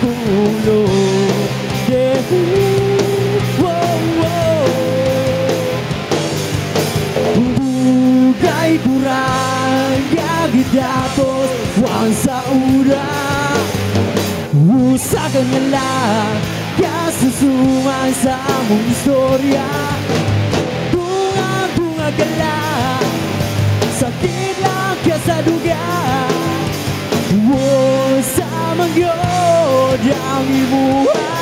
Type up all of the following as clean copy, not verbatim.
tulog. Yeah, wow, wow. Bugay kurang gagitapos wang sa ura. Usakan na lang kasusuman sa among istorya. Bunga-bunga ka lang, sakit lang ka sa duga. Sa mangyod ang imuha,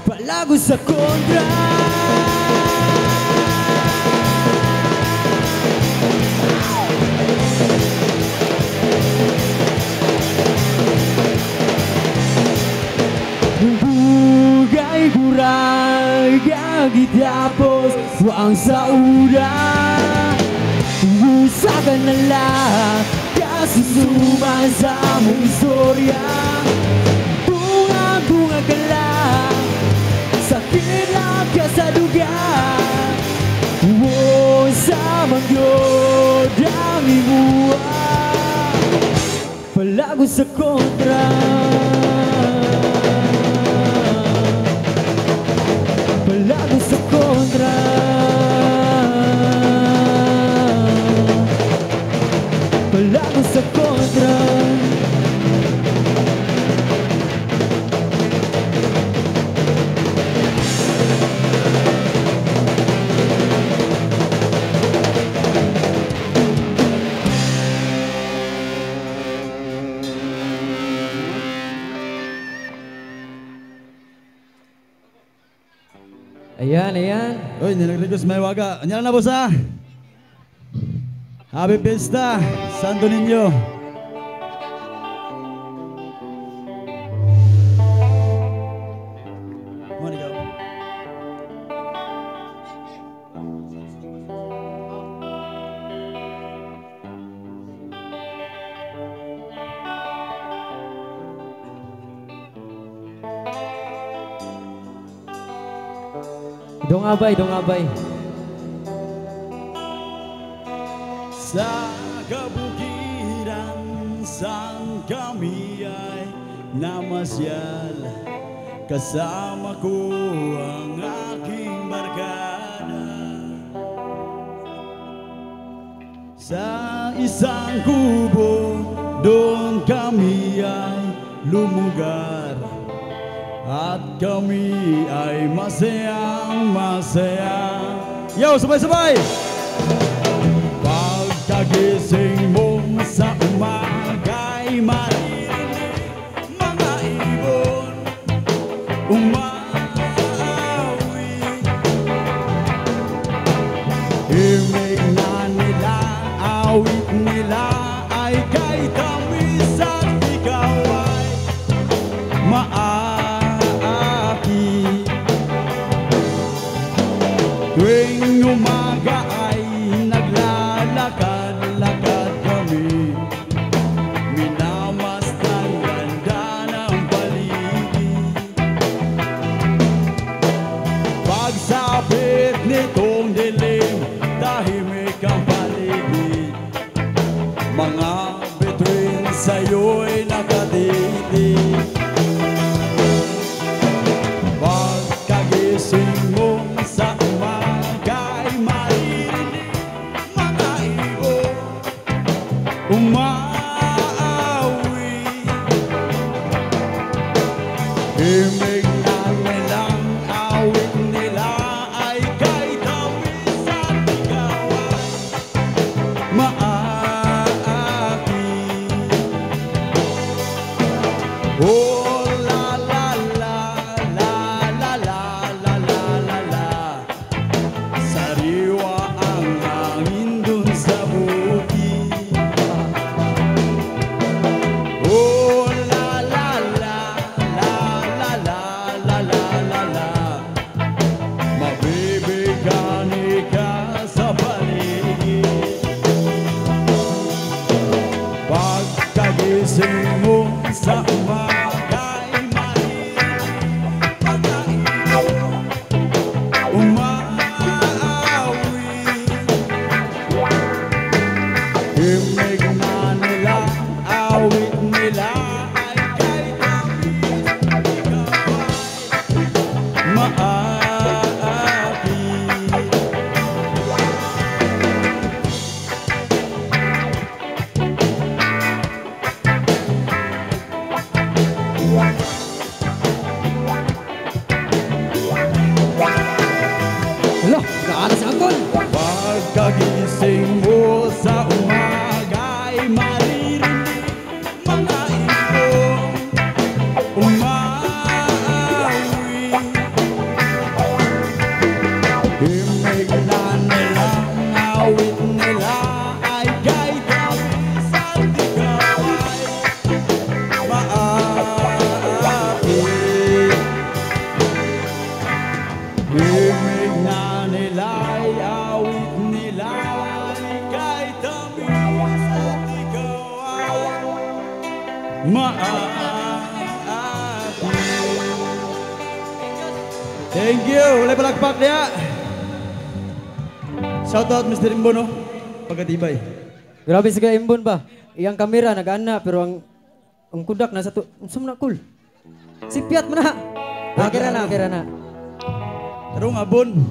palago sa kontra. Bugay kurang gagitapos wang sa ura. Usakan na lang kasusuman sa among istorya. Bunga-bunga ka lang, sakit lang ka sa duga. Sa mangyod ang imuha, palago sa kontra. Palago sa kontra. Palago sa kontra. Ayan, ayan. Uy, nilagrequest may waga. Anyan na boss ha. Happy Fiesta, Santo Niño. Dongabay, dongabay. Sa kabukiran saan kami ay namasyal, kasama ko ang aking barkada. Sa isang kubo doon kami ay lumugar, at kami ay masayang masaya. Yo, sabay-sabay! Pagkagising mo sa umaga'y maririnig mga ibon umawi. Himig na nila, awit nila ay kay tamis at ikaw ay maaki. Tuwing umaga ay naglalakad-lakad kami, minamasdan ganda ng paligid. Pagsapit nitong dilim, tahimik ang paligid, mga bituin sa'yo'y nakatitig. Pagkagising mo sa umaga'y maririnig mga ibon umaawi. Himig na nilang awit nila ay kay tamis at ikaw ay maaki. Oh la la la la la la la la la la, sariwa ang hangin dun sa bukid. Oh la la la la la la la la la la, mabibigani ka sa paligid. Pagkagising mo sa umaga'y maririnig mga ibon umaawi. Himig na nila, awit nila ay kay tamis maati. Thank you. Ulay palakpak niya. Shoutout Mr. Imbon, no? Pagkatibay. Grabe si Imbon ba? Iyang kamera nag-ana pero ang kudak nasa to. Sumna cool. Sipiat mo na. Kira na. Tarong abon.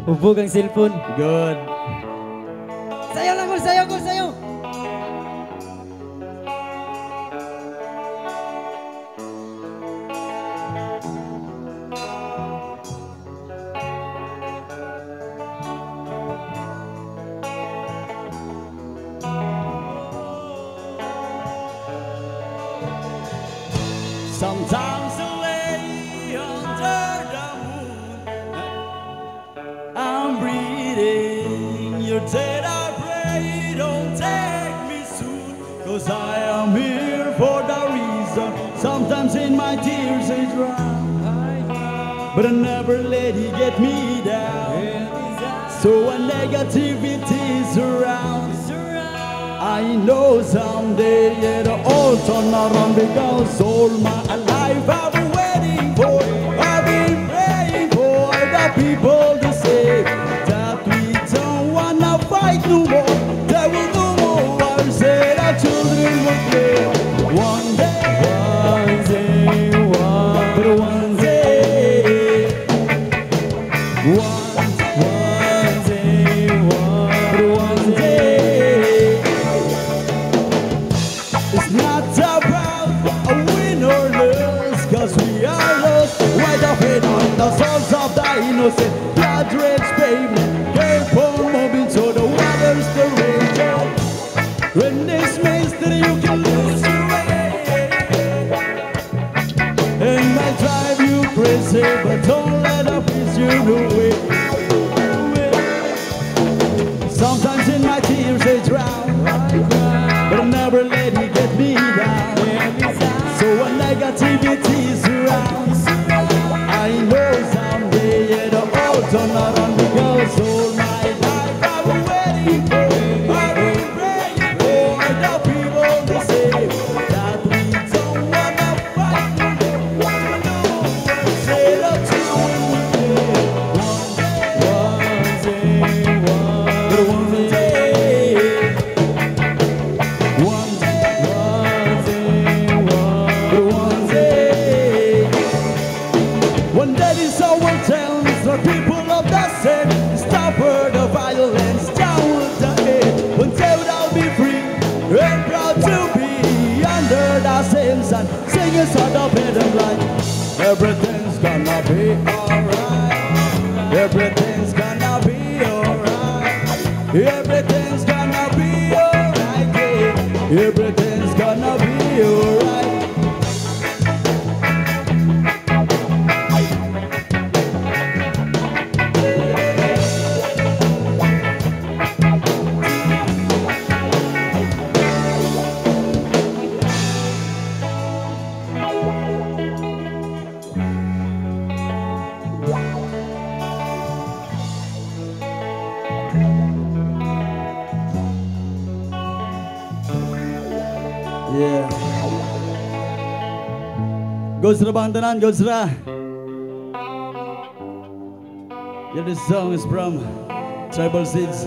Hubog ang cellphone. Good. Sayo lang, Gol. Sayo. Sometimes I lay under the moon, I'm breathing your dead. I pray don't take me soon, 'cause I am here for the reason. Sometimes in my tears I drown, but I never let it get me down. So when negativity is around, I know someday it'll all turn around, because all my life I've been waiting for, I've been praying for the people to say that we don't wanna fight no more. There will no more wars, say the children will play. One day, but one day, one day. It's not about a win or lose, 'cause we are lost. Right up in on the souls of the innocent. Blood rage pavement, keep on moving so the waters the rage. In this mystery you can lose your way, and might drive you crazy, but don't let up ease you away. Sometimes in my tears they drown, but I never let it get me down. So when negativity is around, I know someday it'll all turn around, because all my life I've been waiting for, I've been praying for the people to say that we don't wanna fight no more. Say the truth. One day this all will tell the people of the same, stop for the violence, down with the head. One day I'll be free and proud to be under the same sun, singing sort of rhythm like everything's gonna be alright, everything's gonna be alright, everything's gonna be alright, yeah. Everything's gonna be alright. Yeah. Goes to the bandanan, goes to the. Yeah, this song is from Tribal Seeds.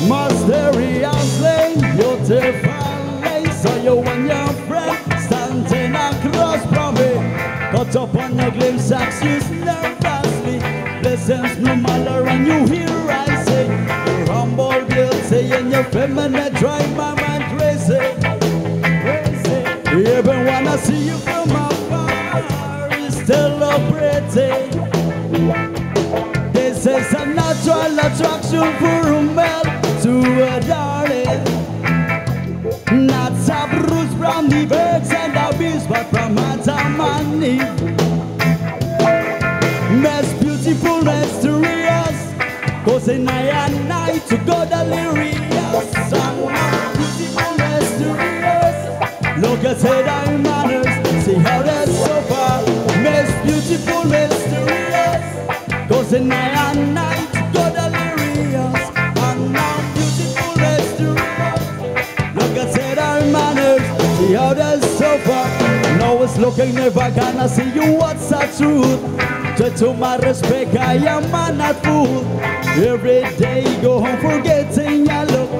Mysterious lane, beautiful lane. So you and your friend standing across from me, caught up on your glimpse, accused nervously. Listens no matter, and you hear I say your humble guilty and your feminine drive my mind crazy. Even when I see you from afar, it's still a pretty. This is a natural attraction for a male to a darling. Not some roots from the birds and the bees, but from Adam and Eve. Most beautiful, mysterious, Cause in and night to go delirious. I'm not beautiful, mysterious. Look at say thy manners, see how that's so far. Most beautiful, mysterious. Cause in and night to go delirious. I'm not beautiful, mysterious. Look at say thy manners, see how that's so far. Now it's looking never gonna see you what's the truth. To my respect, I am man not fool. Every day go home forgetting your look.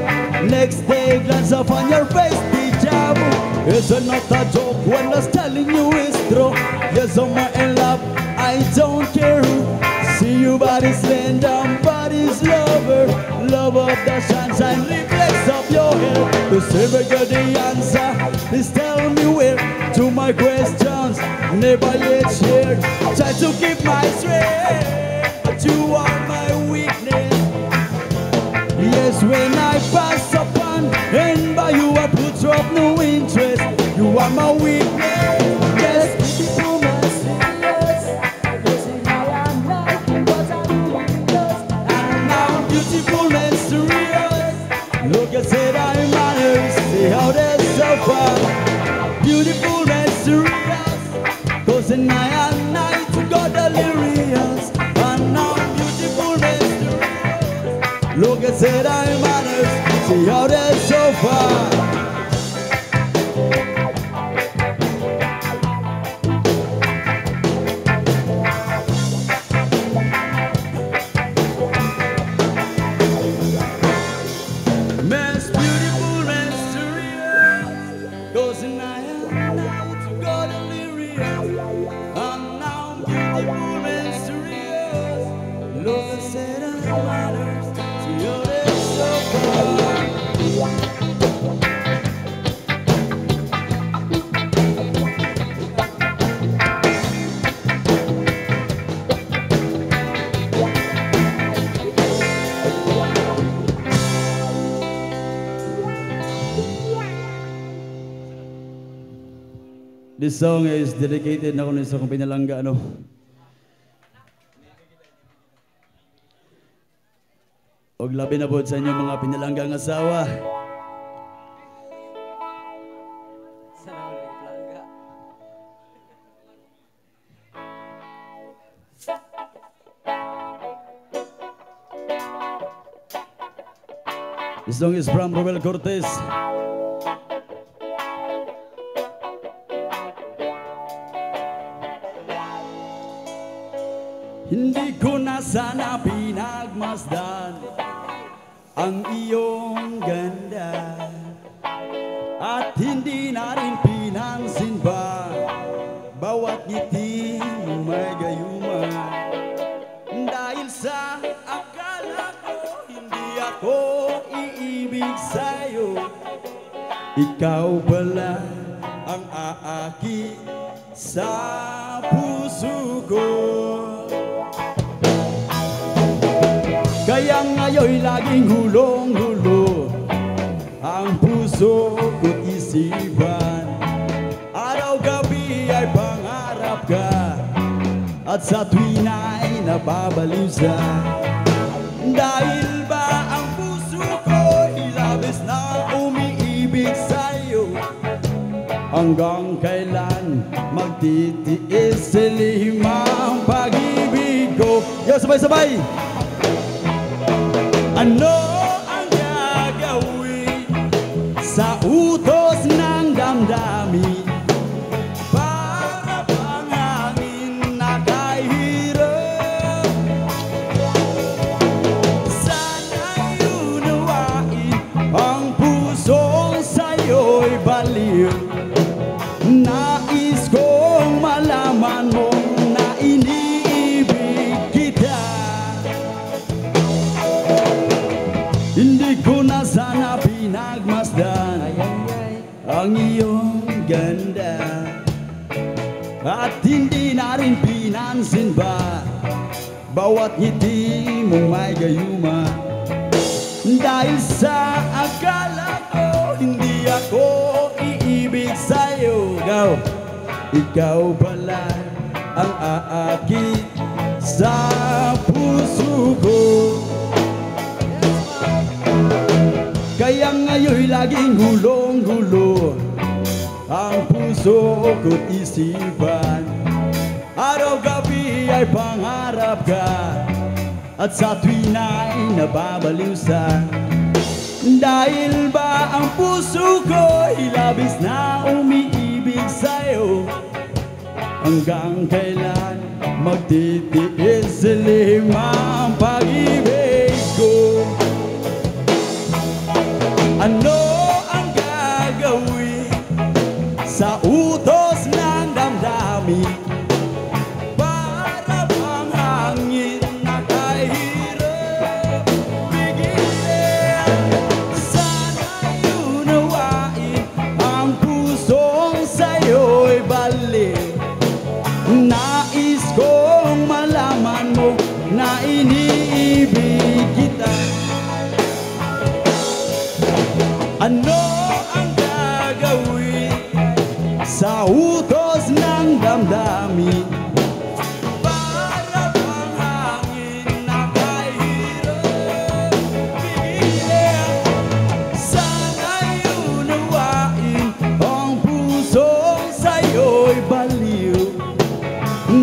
Next day glance up on your face, deja vu. It's not a joke when I was telling you it's true. Yes, I'm in love, I don't care who. See you body's slender, body's lover. Love of the sunshine, reflex of your hair. The silver girl, the answer, please tell me where. To my questions, never yet shared. Try to keep my strength, but you are my weakness. Yes, when I pass upon and by you I put up no interest. You are my weakness. Yes, beautiful, mysterious. Yes, I am like what I'm just. And now beautiful, mysterious. Look at say I manners, see how that's so far. Beautiful, mysterious. Cause in night to go delirious. And now beautiful, mysterious. Look at say I manners, see how that's so far. This song is dedicated na ko sa kong pinalangga, ano. Og labi na po sa inyong mga pinalanggang asawa. This song is from Robel Cortez. Hindi ko na sana pinagmasdan ang iyong ganda, at hindi na rin pinansin ba bawat ngiti mo may gayuma. Dahil sa akala ko hindi ako iibig sa'yo, ikaw pala ang aaki sa puso ko. Kaya ngayon'y laging hulong-hulo ang puso ko't isipan. Araw-gabi ay pangarap ka, at sa tuwin ay nababaliw siya. Dahil ba ang puso ko'y labis na umiibig sa'yo, hanggang kailan magtitiis sa limang pag-ibig ko. Yo, sabay-sabay! Ano ang gagawin sa utos ng damdamin? Para bang hangin na kahirap. Sana'y unawain ang pusong sa'yo'y baliw. Nais kong malaman mong na iniibig kita. Hindi ko na sana pinagmasdan ang iyong ganda, at hindi na rin pinansin ba bawat ngiti mong may gayuma. Dahil sa akala ko hindi ako iibig sa'yo, ikaw pala ang aakit sa puso ko. Kaya ngayon'y laging gulong-gulo ang puso ko't isipan. Araw-gabi ay pangarap ka at sa tuwin ay nababaliw sa. Dahil ba ang puso ko'y labis na umiibig sa'yo? Hanggang kailan magtitiis sa lima ang pag-ibig ko? Ano ang gagawin sa utos ng damdamin? Para bang hangin na kahirap bigilin. Sana'y unawain ang pusong sa'yo'y balik. Nais kong malaman mo na iniibig kita. Ano ang gagawin sa utos ng damdamin? Para bang hangin na kahirap bigilin. Sana'y unawain ang pusong sa'yo'y baliw.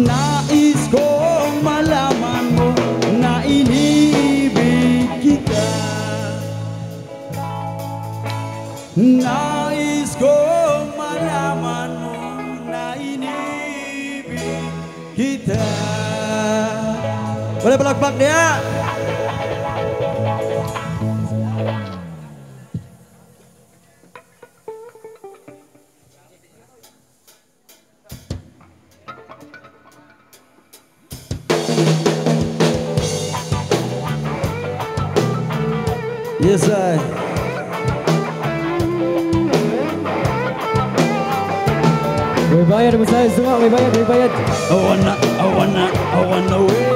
Nais kong malaman mo na iniibig kita. Nais kong malaman mo na iniibig kita. Boleh palakpak dia. Yes, I. May bayad mo sa'yo, semua may bayad, may bayad. I wanna wait.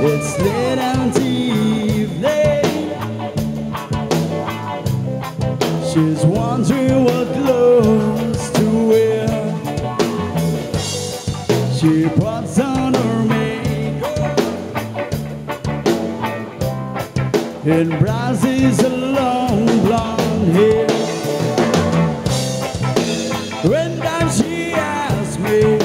It's late and evening. She's wondering what clothes to wear. She puts on her makeup and brushes her long blonde hair. When then she asks me,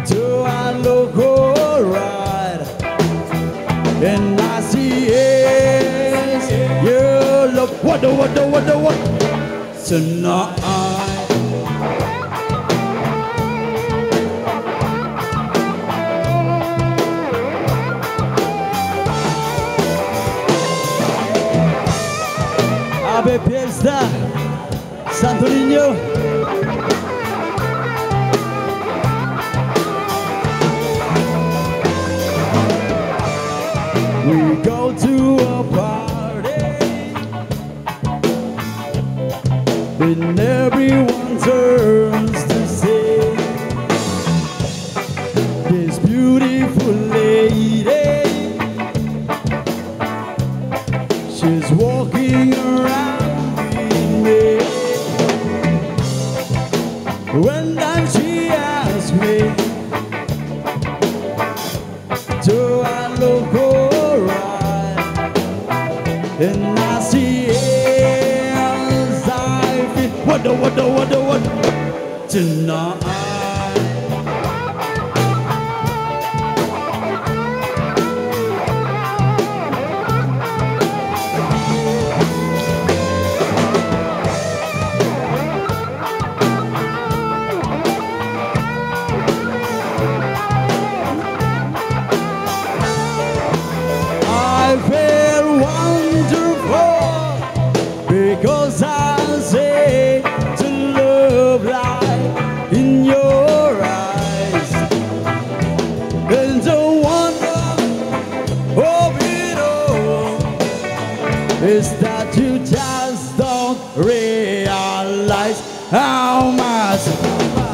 do I look alright? And I see yes, you look what tonight. Ave Fiesta, Santo Niño. We go to a party and everyone turns to see this beautiful lady. She's walking around with me. When then she asks me, do I look alright? And I see as I feel what tonight. I feel wonderful because I say to love light in your eyes. And the wonder of it all is that you just don't realize how much.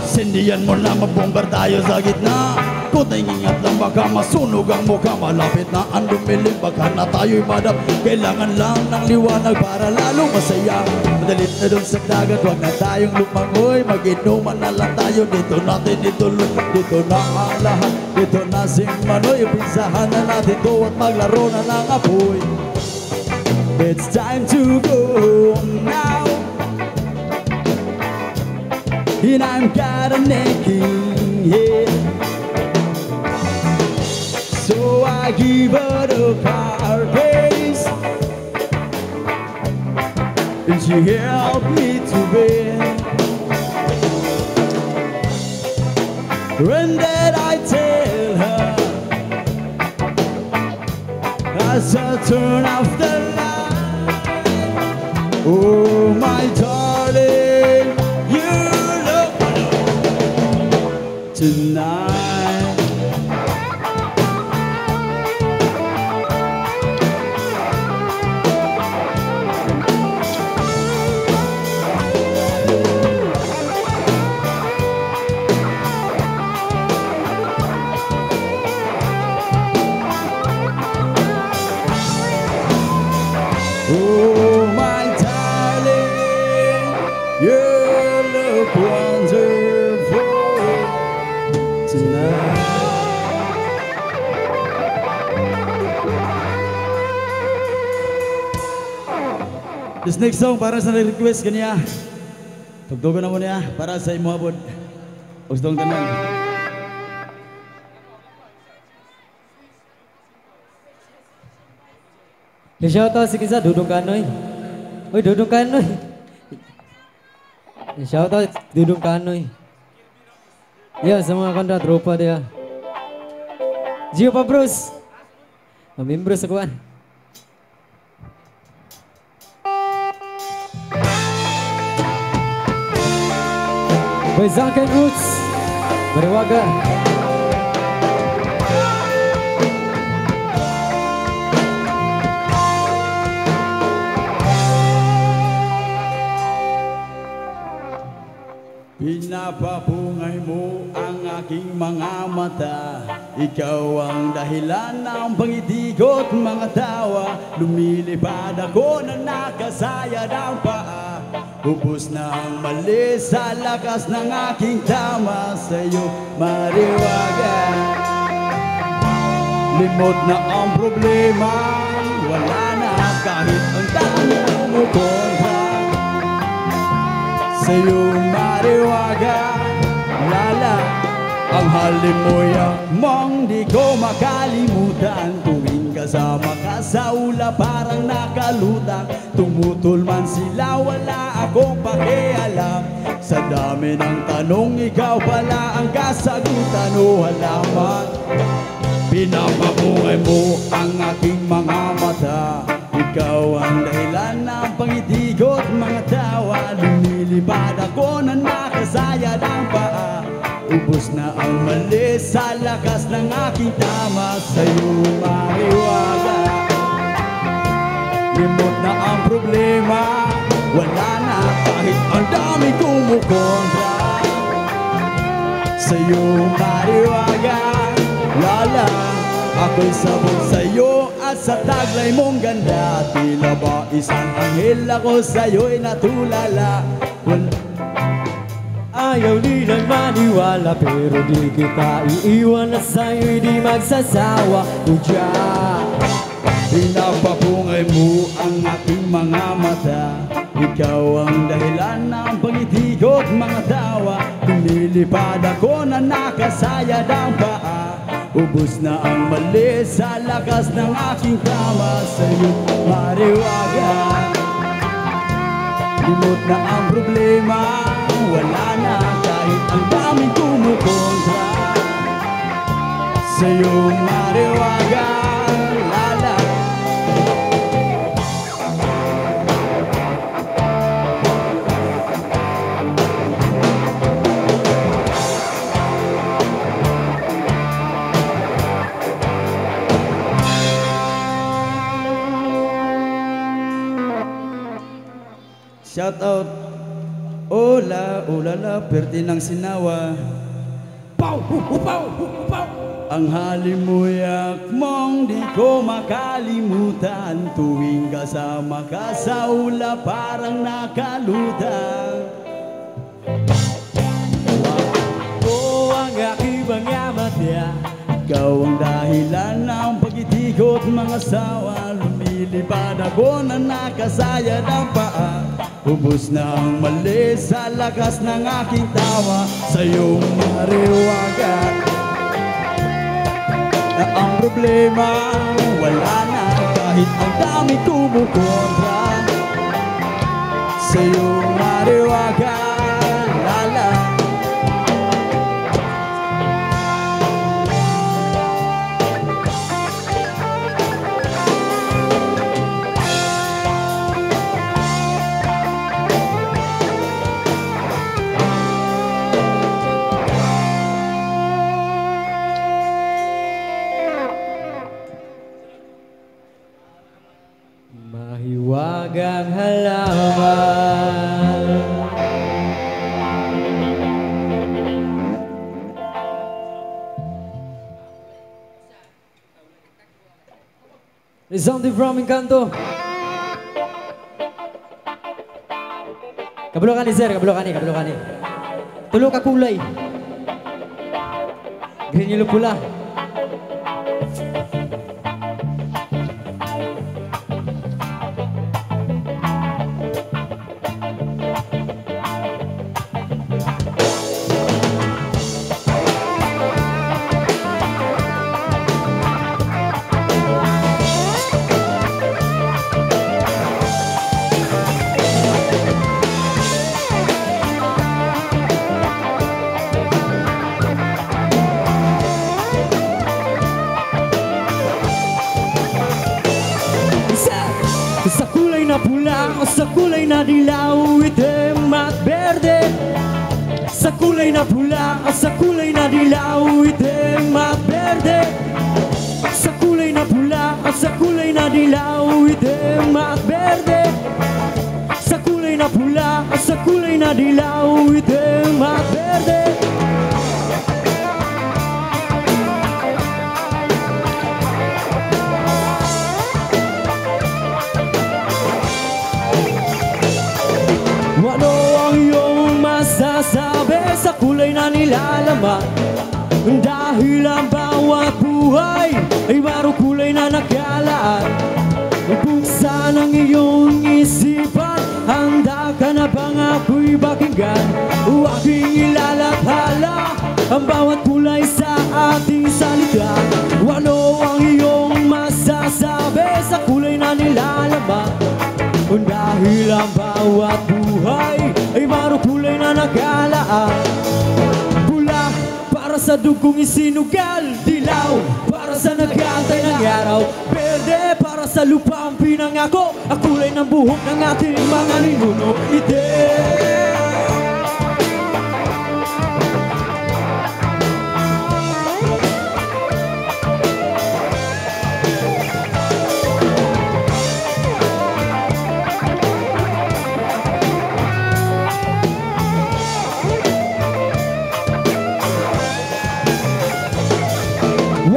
Sindihan mo na mabombar tayo sa gitna. Kung ingat lang baka masunog ang mukha. Malapit na ang lumilim, baka na tayo'y madap. Kailangan lang ng liwanag para lalong masaya. Madalit na dun sa dagat, wag na tayong lumangoy. Mag-inuman na lang tayo, dito natin ituloy. Dito na ang lahat, dito na si Manoy. Umpisahan na natin to at maglaro na ng apoy. It's time to go now, and I'm got a aching head. So I give her the car keys, and she helped me to bed. And then I tell her, as I turn off the light, oh my darling, you look tonight. Oh my darling, you look wonderful tonight. This next song para sa request kaniya. Tugtugan na mo niya para sa imo abot. Ustong tanan. Shoutout si Kisa, Dudong Kanoy. Uy, Dudong Kanoy. Shoutout Dudong Kanoy. Yeah, sa mga kanda, tropa dia. Gio pa bros. Mamimbro sa kuan. Boy Zanken Roots. Bariwaga. Pinapapungay mo ang aking mga mata. Ikaw ang dahilan ng pangitigot mga tawa. Lumilipad ako na nakasaya ng paa. Ubus na ang mali sa lakas ng aking tama. Sa'yo mariwaga. Limot na ang problema. Wala na kahit ang dami umukontra. Sa'yo mariwaga, lala. Ang halim mo mong di ko makalimutan. Tuwing kasama ka sa ula parang nakalutang. Tumutol man sila wala akong pakialam. Sa dami ng tanong ikaw pala ang kasagutan. O halaman, pinapabungay mo ang aking mga mata. Ikaw ang dahilan ng pangitigot mga tawa. Lumilipad ako na nakasaya ng paa. Ubus na ang mali sa lakas ng aking tama. Sa'yo mariwaga. Limot na ang problema. Wala na kahit ang dami kumukontra. Sa'yo mariwaga, lala. Ako'y sabog sa'yo at sa taglay mong ganda. Tila ba isang anghel ako sa'yo'y natulala. Ayaw nilang maniwala pero di kita iiwan at sa'yo'y di magsasawa. Udya, pinapapungay mo ang aking mga mata. Ikaw ang dahilan ng pangitigot mga tawa. Lumilipad ako na nakasaya ng paa. Ubus na ang mali sa lakas ng aking tama. Sa'yo mariwaga. Limot na ang problema. Wala na kahit ang daming kumukontra. Sa'yo mariwaga, lala. Shout out, Ola, ulala, perti ng Sinawa. Upaw, upaw, upaw. Ang halimuyak mong di ko makalimutan, tuwing kasama ka sa ula parang nakalutang. Ako ang aking mga mata, Ikaw ang dahilan ng pag-itikot mga sawa. Lumilipad ako na nakasaya ng paa. Ubus na ang mali sa lakas ng aking tawa. Sa iyong mariwagan na ang problema wala na, kahit ang dami kumukontra. Sa iyong mariwagan, lala. mahiwagang halaman. Rizonte from Encanto. Kabalo ka ni sir, kabalo ka ni. Tulo ka kulay. Green, yellow, pula. Sa kulay na pula o sa kulay na dilaw, itim at berde. Sa kulay na pula o sa kulay na dilaw, itim at berde. Sa kulay na pula o sa kulay na dilaw, itim at berde. Sa kulay na pula o sa kulay na dilaw, itim at berde. Ano ang iyong masasabi sa kulay na nilalaman? Dahil ang bawat buhay ay mayroong kulay na nakalaan. Buksan ang iyong isipan, handa ka na bang ako'y pakinggan? Aking ilalathala ang bawat kulay sa ating salita. Ano ang iyong masasabi sa kulay na nilalaman? Dahil ang bawat buhay ay mayroong kulay na nakalaan. Pula para sa dugong isinugal, dilaw para sa nag-aantay ng araw, berde para sa lupa ang pinangako, ang kulay ng buhok ng ating mga ninuno. Itim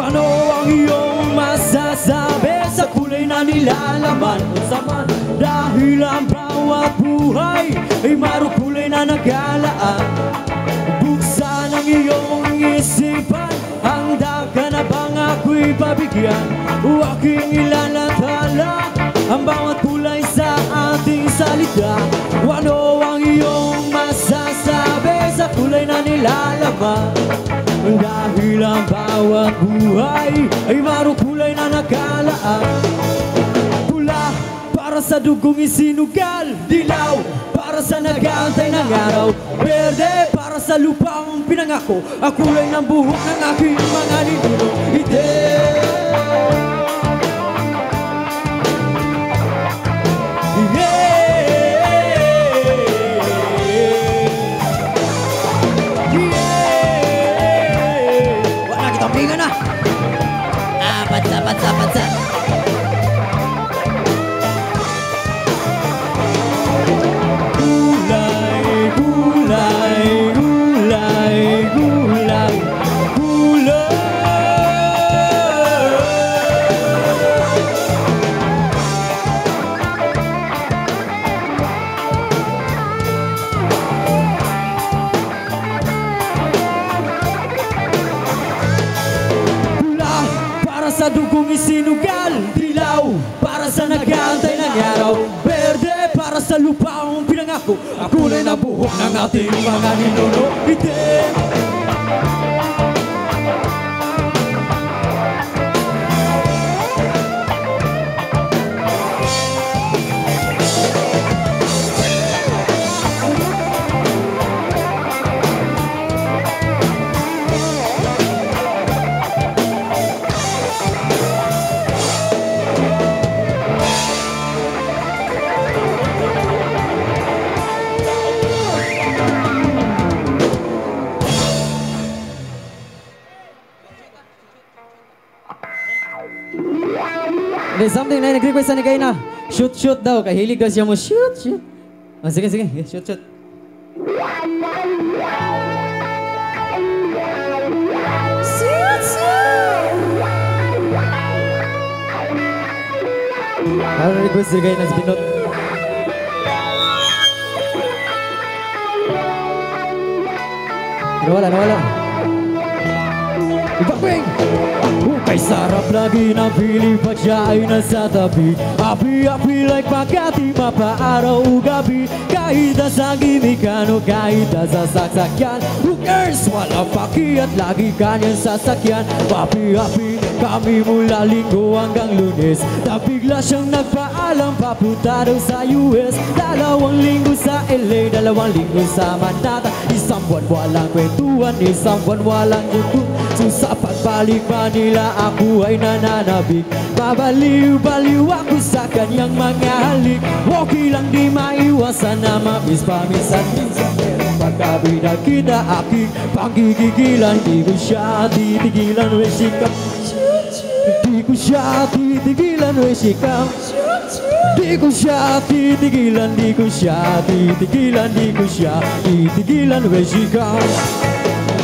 ano ang iyong masasabi sa kulay na nilalaman? Saman, dahil ang bawat buhay ay mayroong kulay na nagalaan. Buksan ang iyong isipan, handa ka na bang ako'y pabigyan? Aking ilalathala ang bawat kulay sa ating salita. Ano ang iyong masasabi sa kulay na nilalaman? Dahil ang bawat buhay ay mayroong kulay na nakalaan. Pula para sa dugong isinugal, dilaw para sa nag-aantay ng araw, berde para sa lupang pinangako, ang kulay ng buhok ng aking mga ninuno. Itim Patsa. Gulay, gulay, gulay, gulay. aking isinugal. Dilaw para sa nag-aantay ng araw, berde para sa lupaong pinangako. Ang kulay na buhok ng ating mga ninuno. Itim There's something na nag-request ni kayo na shoot daw, kay hilig siya mo shoot. Sige, shoot. Ano request ni kayo na binot? Nawala. Ibakwing! Kay sarap lagi na pili pag siya ay nasa tabi. Api-api like Makati, mapaaraw o gabi. Kahit sa gimikan o kahit sa sasakyan, who cares? Walang paki at lagi kanyang sasakyan. Api-api kami mula Linggo hanggang Lunes. Na bigla siyang nagpaalam papunta daw sa US. 2 linggo sa LA, 2 linggo sa Manhattan. Isang buwan walang kwentuhan, isang buwan walang YouTube. So sa pagbalik Manila ako ay nananabik. Babaliw-baliw ako sa kanyang mga halik. Okay lang di maiwasan na mamiss paminsan-minsan. Pero pagkabida kita aking panggigigilan, di ko siya titigilan, we sikap. Di ko siya titigilan, we sikap. Di ko siya titigilan, di ko siya titigilan, di ko siya titigilan, we sikap.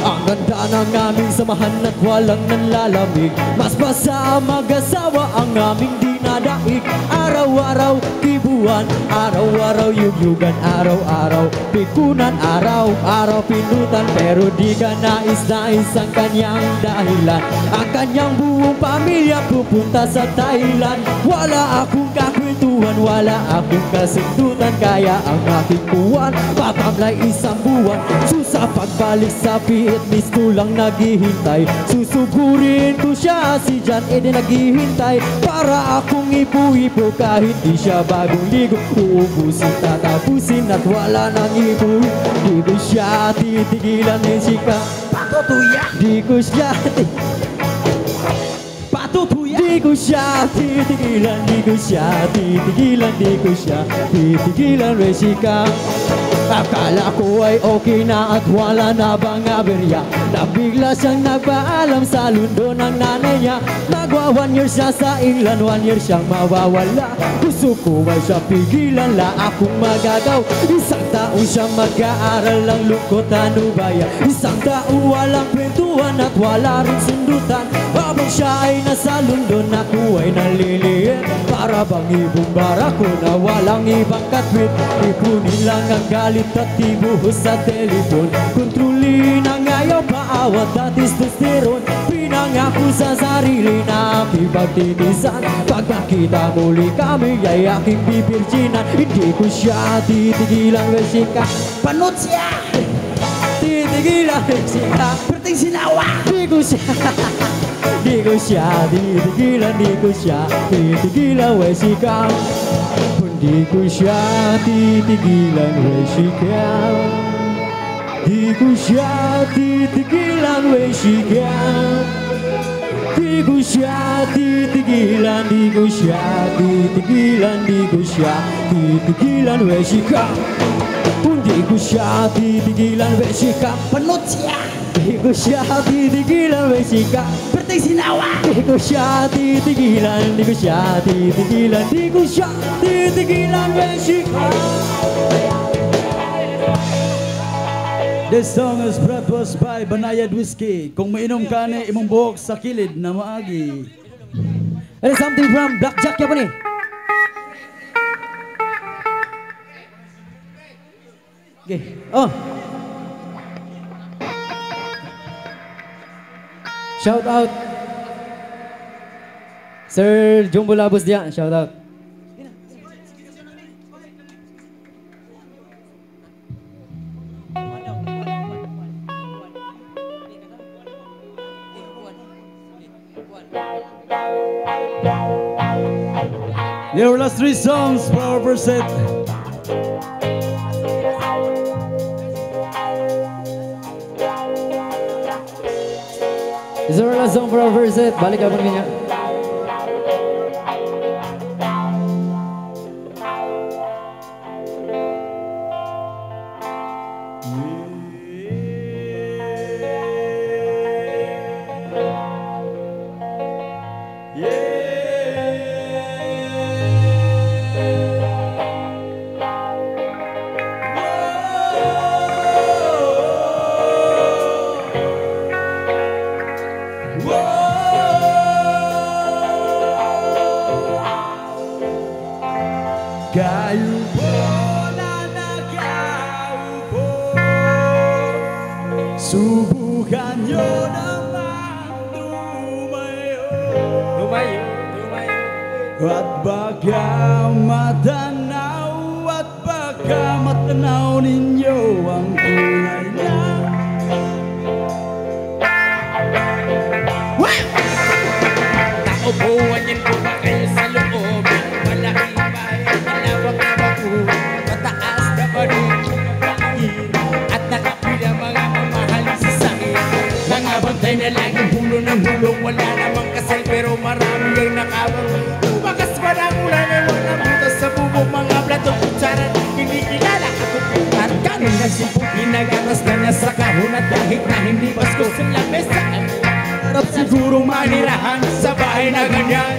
Ang ganda ng aming samahan at walang nanlalamig. Mas basa mag-asawa ang aming dinadaig. Araw-araw kibuan, araw-araw yugyugan, araw-araw pikunan, araw-araw pinutan. Pero di ka nais-nais ang kanyang dahilan. Ang kanyang buong pamilya pupunta sa Thailand. Wala akong kakwentuhan, wala akong kasundutan. Kaya ang aking buwan patamlay isang buwan. Sa pagbalik sa Vietnamese ko lang naghihintay. Susugurin ko siya, si John Eden naghihintay. Para akong ipo-ipo kahit di siya bagong ligo. Uubusin, tatapusin at wala nang ipo. Di ko siya titigilan ng sika. Patutuya! Di ko siya patutuya! Di ko siya titigilan, di ko siya titigilan, di ko siya titigilan, resika. Akala ko ay okay na at wala na bang aberya. Nabigla siyang nagpaalam sa lundo ng nanay niya. Nagwa 1 year siya sa England, 1 year siyang mawawala. Gusto ko ay siya pigilan, la akong magagaw. Isang taon siyang mag-aaral ng lungkot anubaya. Isang taon walang kwentuhan at wala rin sundutan. Habang siya ay nasa London, ako ay naliliit. Para bang ibong barako na walang ibang katwit. Ipunin lang ang galit at ibuhos sa telepon. Kontrolin ang ayaw, paawat at testosterone. Pinangako sa sarili na aking pagtitisan. Pag makita muli kami ay aking bibirginan. Hindi ko siya titigilan, wesika. Panot siya! Titigilan, wesika. Perting sinawa! Di ko siya titigilan, di ko siya titigilan, wesika. Di ko siya titigilan, wesika. Di ko siya titigilan, wesika. Di ko siya titigilan, di ko siya titigilan, di ko siya titigilan, wesika. Di ko siya titigilan, wesika. Panot siya! Di ko siya titigilan, wesika. Perteng sinawa! Di ko siya titigilan, di ko siya titigilan, di ko siya titigilan, wesika. This song is brought to us by Banayad Whiskey. Kung mainom ka ni imong buhok sa kilid na maagi. There is something from Blackjack ya po ni. Okay. Oh. Shout out Sir Jumbo Labos diyan, shout out. Your last 3 songs for our first set. Is there a song for our first set? Balik ako niya. Kayo po na nakaupo, subukan nyo naman tumayo. Tumayo, tumayo. At baka matanaw, at baka matanaw ninyo ang tunay na. Naupuan yan po ba kayo sa loob? Malaking bayan, malawak na bako, mataas na baril, at nakapila mga mamahalin sa sakit. Nangabantay na laging hulo ng hulong, wala namang kasal pero marami ang nakabang. Tumakas pa ng ulan ay wala butas sa bubong, mga platong kutsara hindi kilala at at kanin na sipo, pinagatas na niya sa kahon at kahit na hindi basko sa lamesa. Harap siguro manirahan sa bahay na ganyan.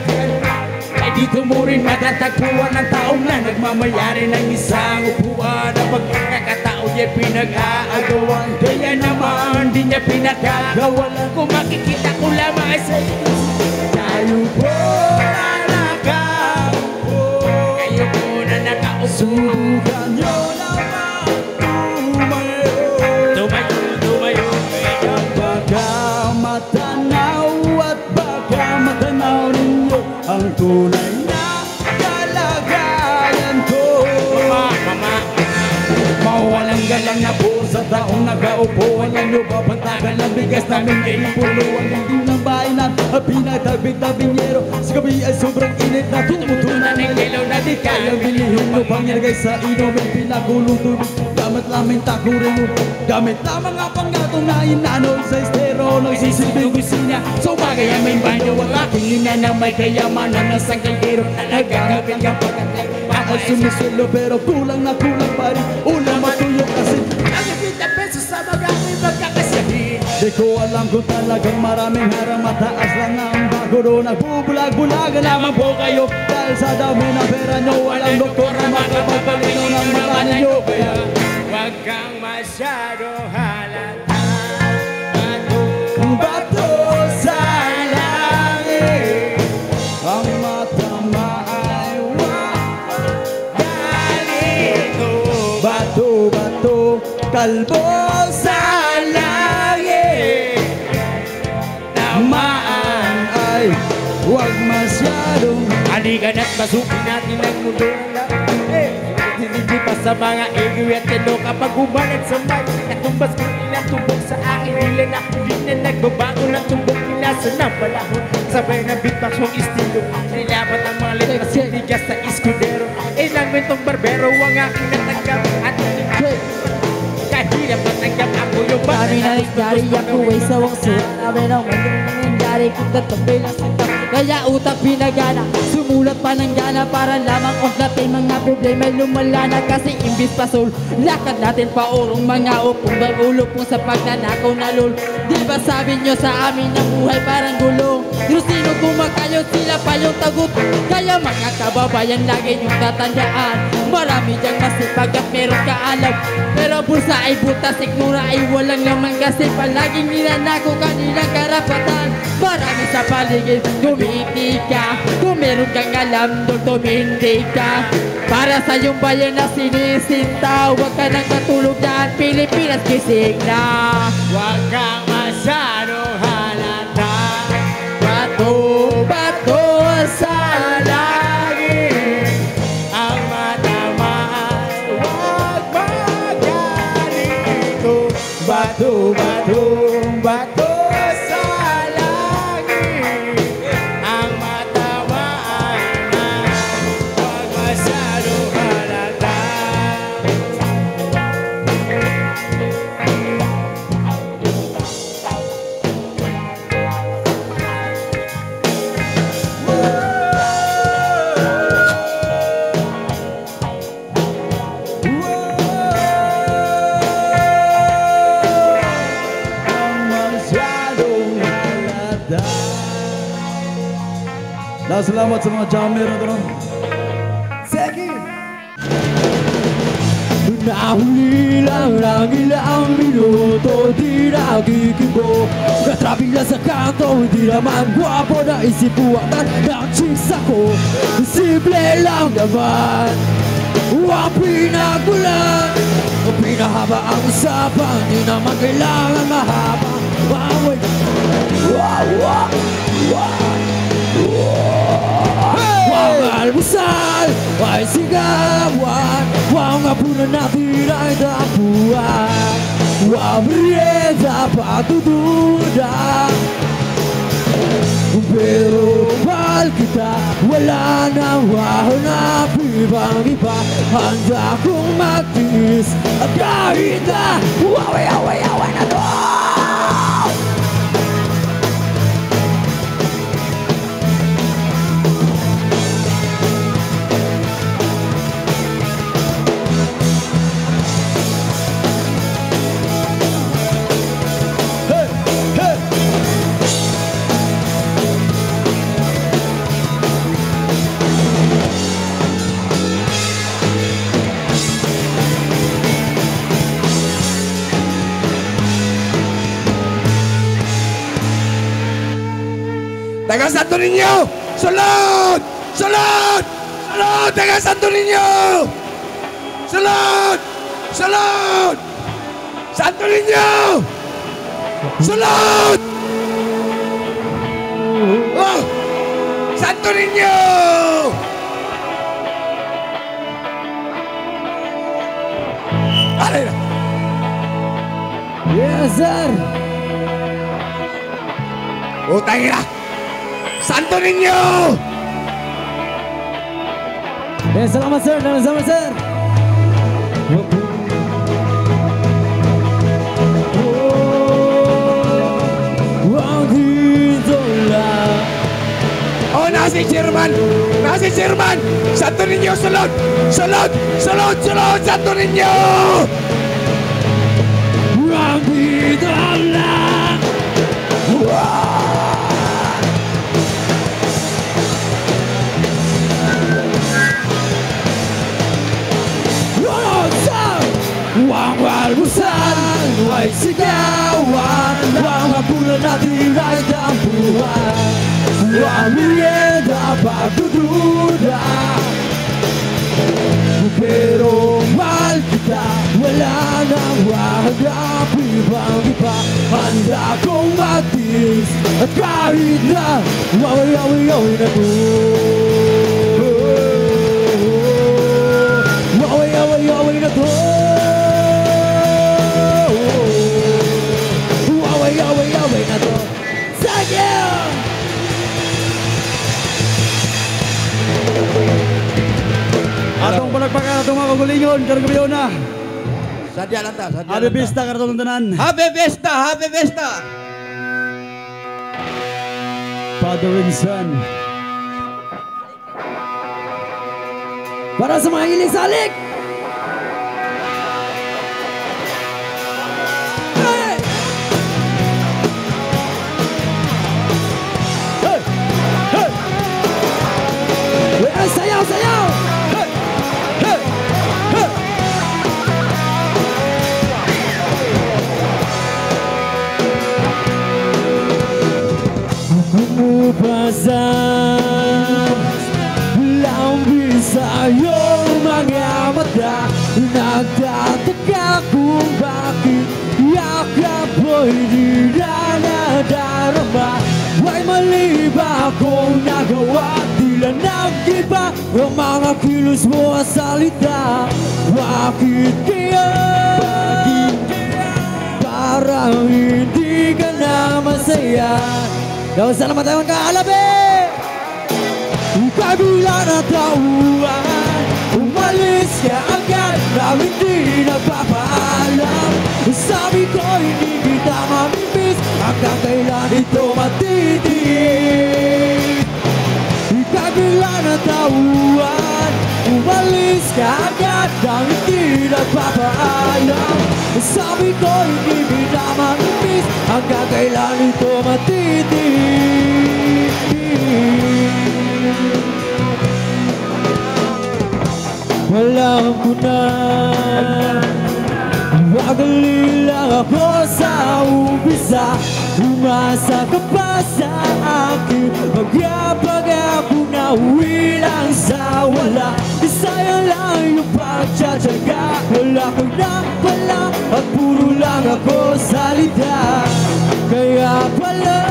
Ay dito mo rin matatagpuan ng taong na nagmamayari ng isang upuan. Ang pagkakatao niya pinag-aagawan, kaya naman di niya pinagkagawalan. Kung makikita ko lamang ay sa iyo, tayo po na nakaupo, kayo po na nakaupo. Subukan nyo naman tumayo, Tumayo, tumayo, at baka matanaw, at baka matanaw ninyo ang tunay na kalagayan ko. mama, Mawalang galang na po sa taong nagaupo, walang lupapantakan ng bigas namin kayo puno. Ang dingding ng bahay na pinagtabing-tabingero, sa gabi ay sobrang init na tumutunan ng ilaw na di kayang bilhin. Lupang nilagay sa inumin, pinagulong tubig, gamit lamang takurin mo, gamit lamang ang panggatong na inanol sa estero ng sisilbing kusina. so bagay ang may banyo, ang aking ina na may kayamanan ng sanggaldero na nagagawin ka pagkatay. Ako sumisulo pero kulang na kulang pa rin, ulam at tuyo kasi Ang 50 pesos sa mag-amoy magkakasahin. di ko alam kung talagang maraming harang, mataas lang ang baguro. Nagbubulag-bulagan naman po kayo dahil sa dami ng pera nyo. Walang doktor na makapagpalinaw ng mata ninyo. Kaya Huwag kang masyado halata. bato sa langit, ang matama ay Ganito bato, bato, kalbo sa langit. Tamaan ay huwag masyadong. halika na't masukin natin ang mundo ng lahat. Hindi pa sa mga iwi at tino kapag umalat sa mic. Natumbas ko ilang tumbok sa akin, ilan ako din na nagbabago ng tumbok nila sa nabalahon. Sabay na beatbox mong estilo, nilapat ang mga letras sinigas sa iskudero. Ilang mentong barbero ang aking natanggap at kahirap matanggap ako yung Dami na nangyari ako ay sawang surat. Dami na nangyari kung tatabay lang sa tabi. Kaya utak pinagana, sumulat pa ng gana para lamang uklatin mga problema lumalana. Kasi imbis pa sol, lakad natin pa orong mga upong bagulo po sa pagnanakaw na lol. Di ba sabi nyo sa amin ang buhay parang gulong? Pero sino kumakayo sila pa yung tagot. Kaya mga kababayan lagi yung tatandaan, marami diyang masipag at meron kaalam. Pero bulsa ay butas, ignora ay walang laman. Kasi palaging nilanako kanilang karapatan. Marami sa paligid, tumiti ka. Kung meron kang alam, doon tumindi ka. Para sa iyong bayan na sinisinta, huwag ka nang katulog dyan, Pilipinas gising na. Huwag kang masyadong halata. Bato, bato bato-batong bato sa langit. Ang matamaan na huwag masyadong halata. Salamat sa mga jammer na doon. Sige! Nahuli lang ng ilang minuto, di nakikibo. Katraping lang sa kanto, hindi naman gwapo. Naisip buwatan ng chicks ako. Simple lang naman ang pinagulan. Ang pinahaba ang usapan, di naman kailangan mahaba. Wow! Wow! Ang almusal ay sigawan. Ang hapunan natin ay tapuan. Ang merienda patutuda. Pero mahal kita, wala nang wahanap ibang iba. Handa kong magtiis at kahit na away na to. Taga Santo Niño! Salud! Salud! Salud! Taga Santo Niño! Salud! Salud! Santo Niño! Salud! Oh! Santo Niño! Alay na! Yes, sir! Utang ina! Santo Niño! Salamat, sir! Salamat, sir! Oh, nasi Chairman! Nasi Chairman! Santo Niño, salud! Salud! Salud! Salud! Santo Niño! Nandito lang! Ang almusal ay sigawan. Ang hapunan natin ay tampuhan. Ang merienda pagdududa. Pero mahal kita, wala nang wahanap ibang iba. Handa kong magtiis at kahit na away na to. Away na to. Away na to. Thank you! Atong palagpakan atong mga kagulingon, karong gabi na. Sadya lang ta, sadya Happy Vista karatong tanan. Happy Vista! Happy Vista! Father and Son. Para sa mga hiling salik! Hey! Hey! Hey! Hey! Sayaw! Sayaw! Hey! Hey! Hey! Bumubazan lambi sa iyong mga mata. Nagtataka kung bakit yakap mo'y di na nadarama. May mali ba akong nagawa? Tila nag-iba ang mga kilos mo at salita. Bakit kaya? hindi ka na masaya. Daw sana naman tayo magkaalabi. Kabila na tauhan, umalis ka agad na hindi nagpapaalam. Sabi ko hindi kita mamimiss, hanggang kailan ito matitiis. Kabila na tauhan, umalis ka agad na hindi nagpapaalam. Sabi ko hindi kita mamimiss, hanggang kailan ito matitiis. Alam ko na magali lang ako sa umpisa. Umasa ka pa sa akin, pag ako na uwi lang sa wala. Sayang lang yung pagtsatsaga, wala ko na pala at puro lang ako salita. Kaya pala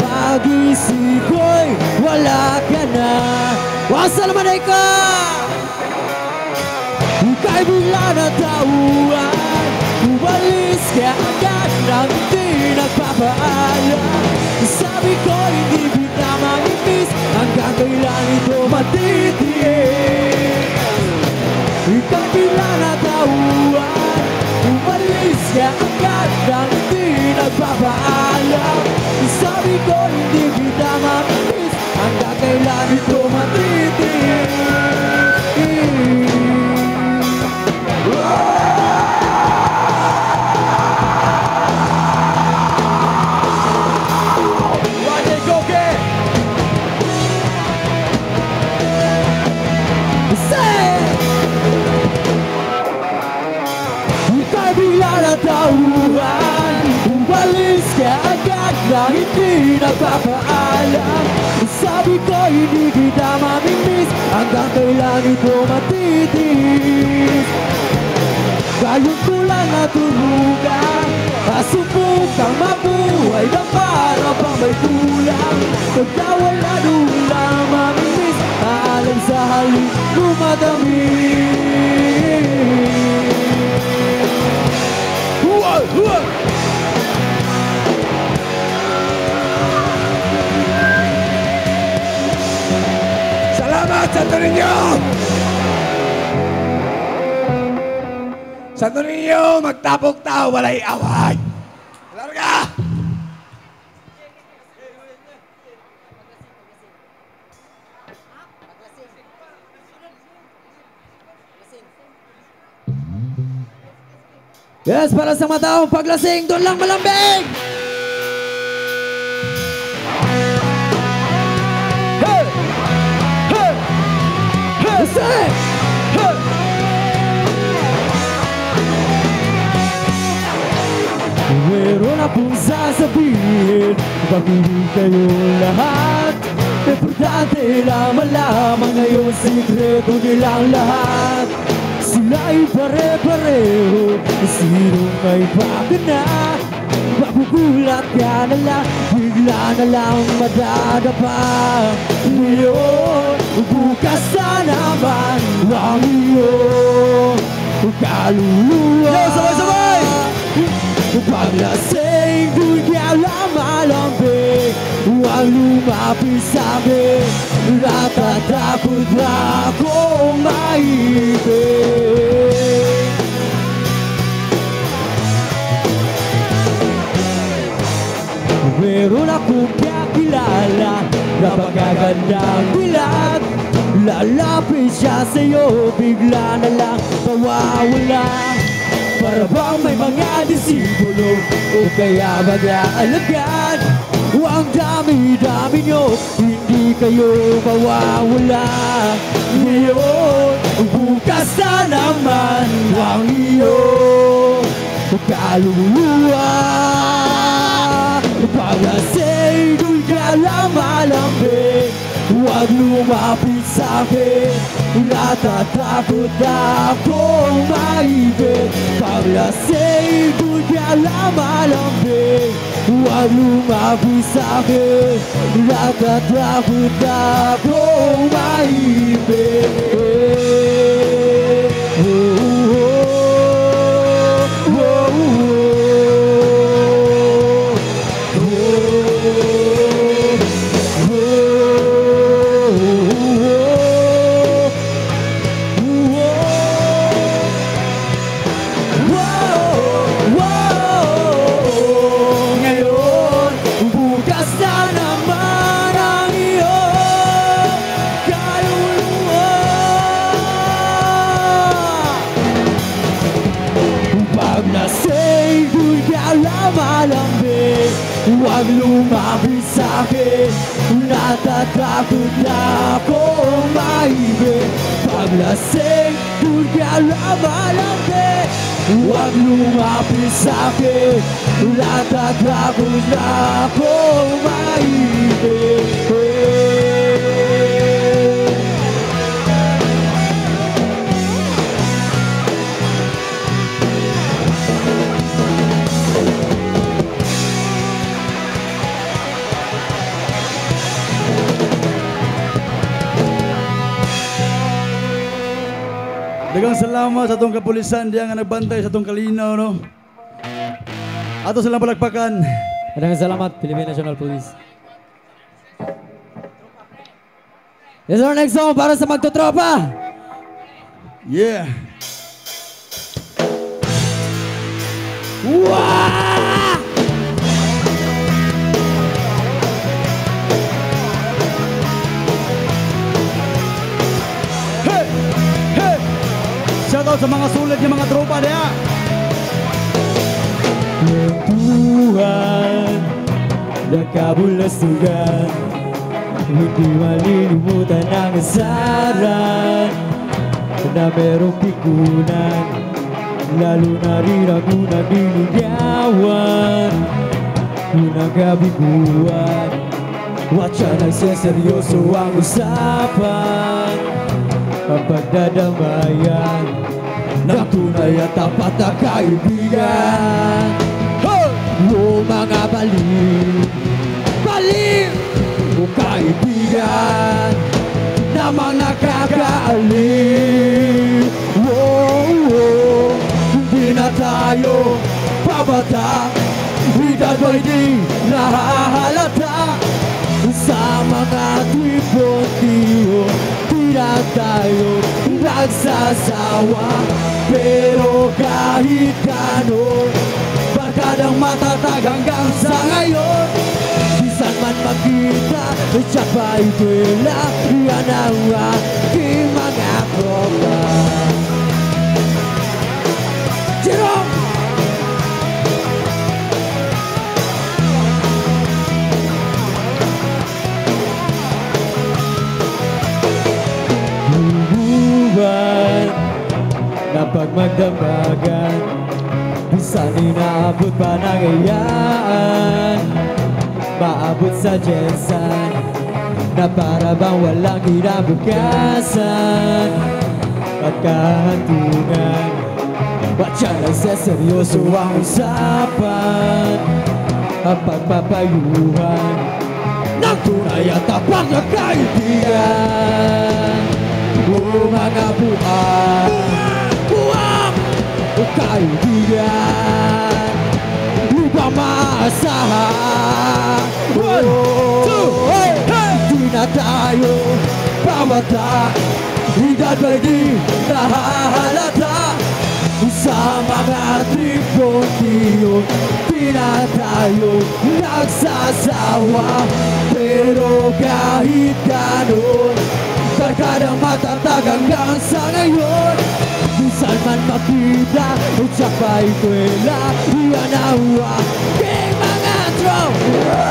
pag-isip ko'y wala ka na. Wassalamualaikum. Kay bigla na tauhan, umalis ka agad nang hindi nagpapaalam. Sabi ko hindi kita mamimiss, hanggang kailan ito matitiis. Kay bigla na tauhan, umalis ka agad nang hindi nagpapaalam. Sabi ko hindi kita mamimiss, hanggang kailan ito matitiis. Ika'y bigla na tauhan, umalis ka agad na hindi nagpapaalam. Sabi ko hindi kita mamimiss, hanggang kailan ito matitiis. Ngayon ko lang natulugan, kasubukang mabuhay na para bang may kulang. Pagkawala nung lang mamimiss, alam sa halip dumadami. Salamat, Santo Niño! Santo Niño, magtapok tao, walay away! Larga! Yes, para sa mga taong paglasing, doon lang malambing! Hey! Hey! Hey! Hey! Hey! Meron akong sasabihin, pag-ibig kayong lahat. Importante lang malaman ngayong sikreto nilang lahat. Sila'y pare-pareho, sinong may pagana. Magugulat ka na lang, bigla na lang madadapa. Ngayon, bukas na naman ang iyong kaluluwa. Yo, sabay-sabay! Paglasing, doon ka lang malambing. Huwag lumapit sa'kin, natatakot na akong maibig. Meron akong kakilala na pagkagandang dilag. Lalapit siya sa'yo, bigla na lang mawawala. Para bang may mga disipulo o kaya mag-aalagad. Ang dami-dami nyo, hindi kayo mawawala. Ngayon, bukas na naman ang iyong kaluluwa. Paglasing, doon ka lang malambing. Huwag lumapit sa'kin, natatakot na akong maibig. Paglasing, doon ka lang malambing. Huwag lumapit sa'kin, natatakot na akong maibig. Oh, oh, oh, oh. Huwag lumapit sa'kin, natatakot na akong maibig. Paglasing, doon ka lumalapit. Huwag lumapit sa'kin, natatakot na akong maibig. Daghang salamat sa itong kapulisan diyan nga nagbantay sa itong kalinaw, no? Ato silang palakpakan. Maraming salamat, Philippine National Police. Yes, our next song para sa magtotropa. Yeah. Wow! Hey! Hey! Shoutout sa mga sulit ng mga tropa niya. Tuhan, nakabulastugan, hindi malilimutan ang asaran na merong pikunan, lalo na rin ang unang niligawan, unang kabiguan. Watcha nagseseryoso ang usapan, ang pagdadamayan ng tunay at tapat na kaibigan. O mga baliw, baliw o kaibigan namang nakakaaliw. Hindi na tayo pabata, edad mo'y di nahahalata. Sa mga tripon-tiyo, di na tayo nagsasawa. Pero kahit ganon, barkadang matatag hanggang sa ngayon. Bisan man magkita, siya pa ituila, yan ang aking mga tropa. Jerome! Hubuan na pagmagdamagan, bisan inaabot pa nangayaan, maabot sa Jensan na para bang walang kinabukasan at kahantungan. Ba't siya nagseseryoso ang usapan, ang pagpapayuhan ng tunay at tapat na kaibigan. O mga buhay, buwak o kaibigan, lubang maasahan. 1, 2, hey! Di na tayo pabata, edad ba'y di nahahalata. Sa mga tripon-tiyo, di na tayo nagsasawa. Pero kahit ganon, barkadang matatag hanggang sa ngayon. Minsan man makita, siya pa ituela, yan ang aking mga tropa.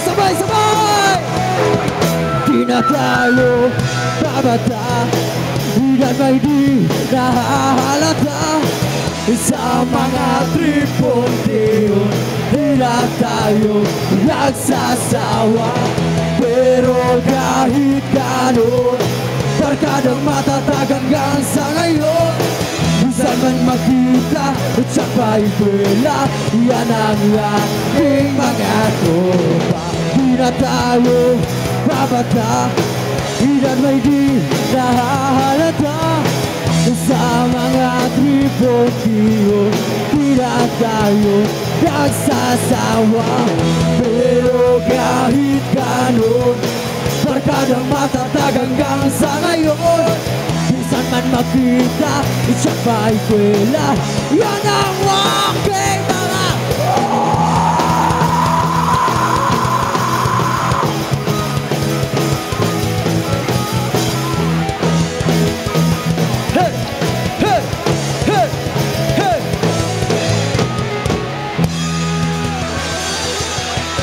Sabay-sabay! Di na tayo babata, edad may di nahahalata. Sa mga tripon-tiyo, di na tayo nagsasawa. Pero kahit ganon, barkadang matatag hanggang sa ngayon. Minsan man makita, siya pa ituela, yan ang aking mga tropa. Di na tayo babata, edad may di nahahalata. Sa mga tripon-tiyo, di na tayo nagsasawa. Pero kahit ganon, Barkadang matatag hanggang sa ngayon. Minsan man makita, siya ba'y kwela? Yan ang aking mga Hey! Hey! Hey! Hey!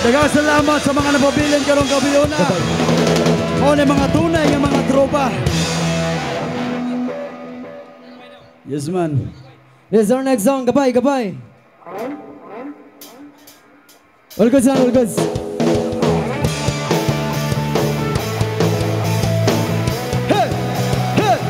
Daghang salamat sa mga napabilin karong gabi una. O na mga tunay ng mga tropa. Yes man. This is our next song. Gabay, gabay. All good, son, all good. Hey! Hey!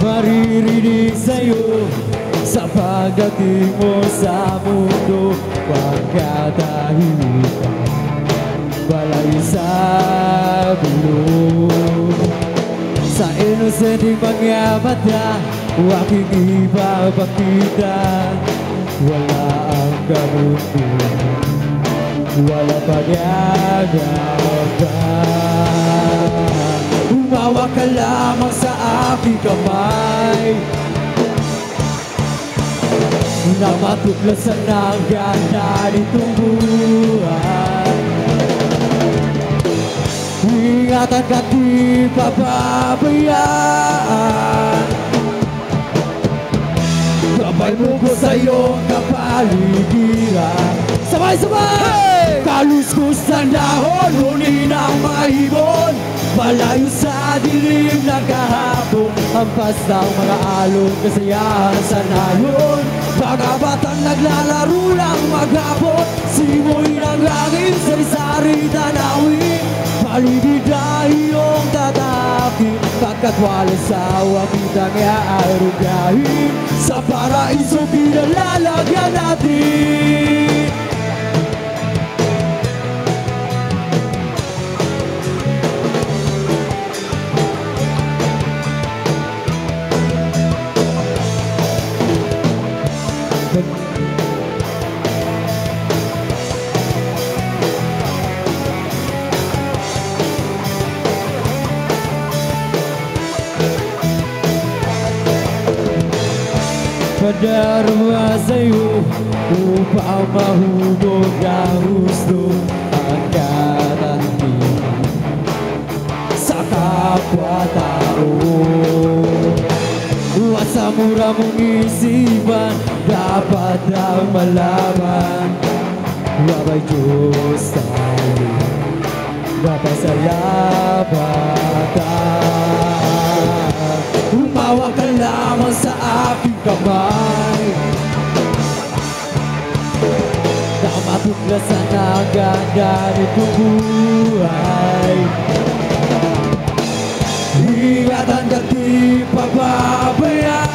Maririnig sa'yo sa pagdating mo sa mundo. Pagkatahimikan, balay sa bulong. Sa inosenteng mga mata, aking ipapakita. Wala ang kabunduan, wala pag-agapan. Umawa ka lamang sa aking kamay na matuklasan ang ganda nitong buhay. Ingatan ka di pababayaan. Gabay mo ko sa iyong kapaligiran. Sabay-sabay! Kaluskos ng dahon, huni ng mga ibon. Malayo sa dilim ng kahapon, hampas ng mga alon, kasiyahan sa nayon. Mga batang naglalaro lang maghapon, simoy ng langit, sari-sari tanawin. Paligid na iyong tatakin, pagkat wala sa wakitang iaarugahim. Sa paraiso pinalalagyan natin. Padarwa sa'yo upang mahubog ang gusto ang katahimikan sa kapwa-tao. At sa mura mong isipan, dapat ang malaman. Wabay Diyos tayo, dapat sa labatan. Umawa ka lamang sa aking kamay na matuklasan ang ganda nitong buhay. Ingatan ka di pababayaan.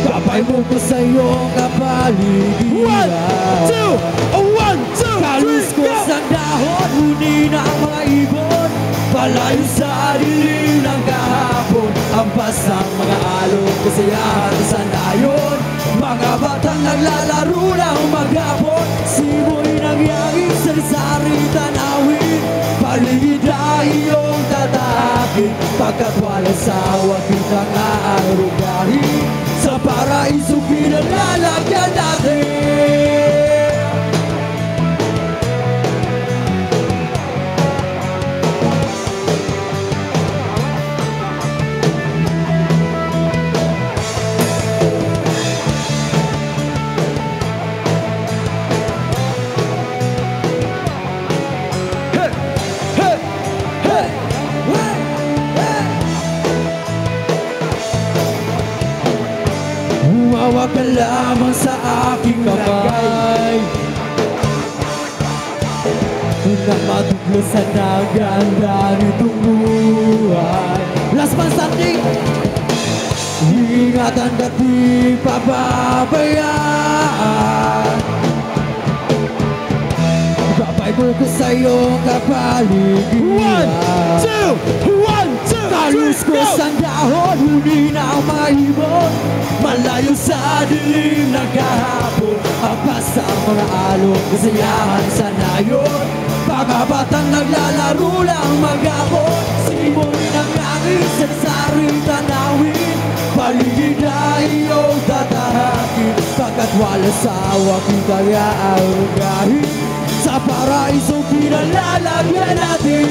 Gabay mo ko sa iyong kapaligiran. 1, 2, 3, Kaluskos ang dahon, huni ng mga ibon. Palayo sa dilim ng kahapon, hampas ang mga alon, kasiyahan sa nayon. Mga batang naglalaro ng maghapon, simoy ng yangin, sari-sari tanawin. Paligid na iyong tatakin, pagkat wala sa wakit ang aarugahin. Sa paraiso pinalalagyan natin. Umawa ka lamang sa aking kamay na matuklasan ang ganda nitong buhay. Last man standing! ingatan ka di pababayaan. Babay mo ko sa'yo kapaligiran. 1, 2, 1, 2, Talus ko sa dahon, huli na ang mga ibon. Malayo sa dilim ng kahapon, abas sa mga alon, kasiyahan sa nayon. Mga batang naglalaro lang maghapon, simoy ng langit sa sari tanawin. Paligid na iyong tatahakin, pagkat wala sa aking kaya arugahin. Sa paraisong pinalalagyan natin.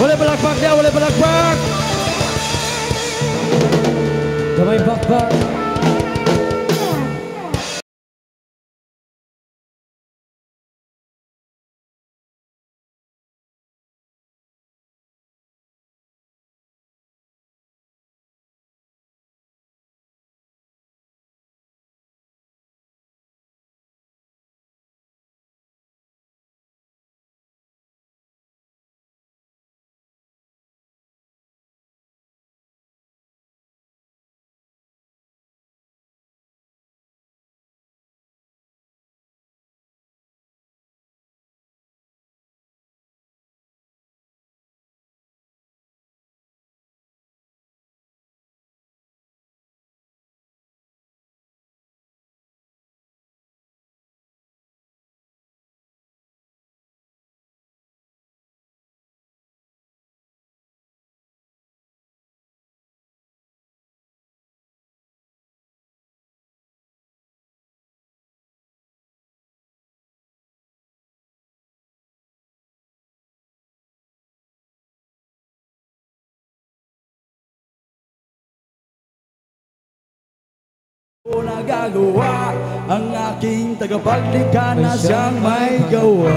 Boleh balakbak dia, boleh balakbak. Gamay bakbak. Nagagawa ang aking tagapaglikha na siyang may gawa.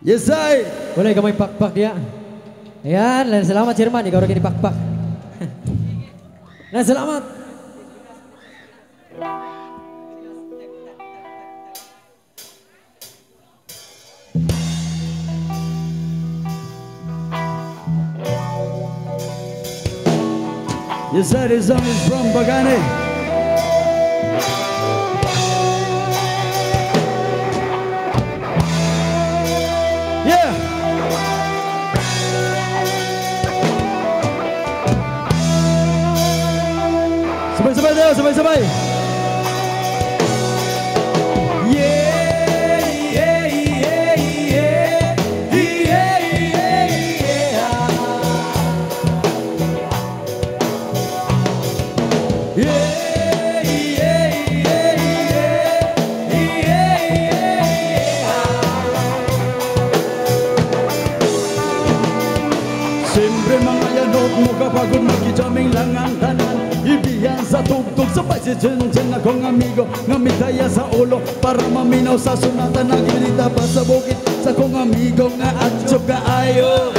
Yes, I. Boleh gamay pakpak dia. Ayan, dan selamat Jerman, ikaw lagi di pakpak. Dan selamat. Yes, sir, this song is from Bagane. Yeah. Sabay-sabay tayo, sabay-sabay. Siyempre mga yanot mo kapagod magkijaming lang ang tanan. Ibiyan sa tugtog sabay si Junjun akong amigo. Ngamitaya sa ulo para maminaw sa sunatan. Nagilita pa sa bukit sa kong amigo nga atso kaayo.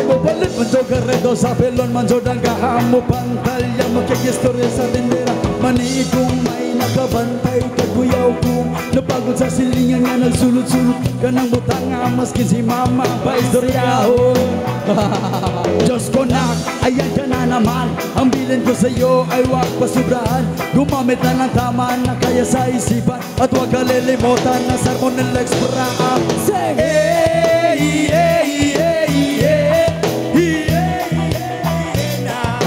Ibabalit man jo karedo sa pelon man jo dang kahamo pantalya. Magkikistorya sa tindera manigong may nakabantay kaguyaw kong napagod sa silingan nga nagsulot-sulot ka ng butang nga maskin si mama pa istoryaho. Diyos ko nak, ayan ka na naman. Ang bilin ko sa'yo ay wag pasubrahan. Gumamit na ng tama na kaya sa isipan. At wag ka lilimutan na sermon ng Lex Paraan. Say, hey, hey, hey, hey, hey, hey, na.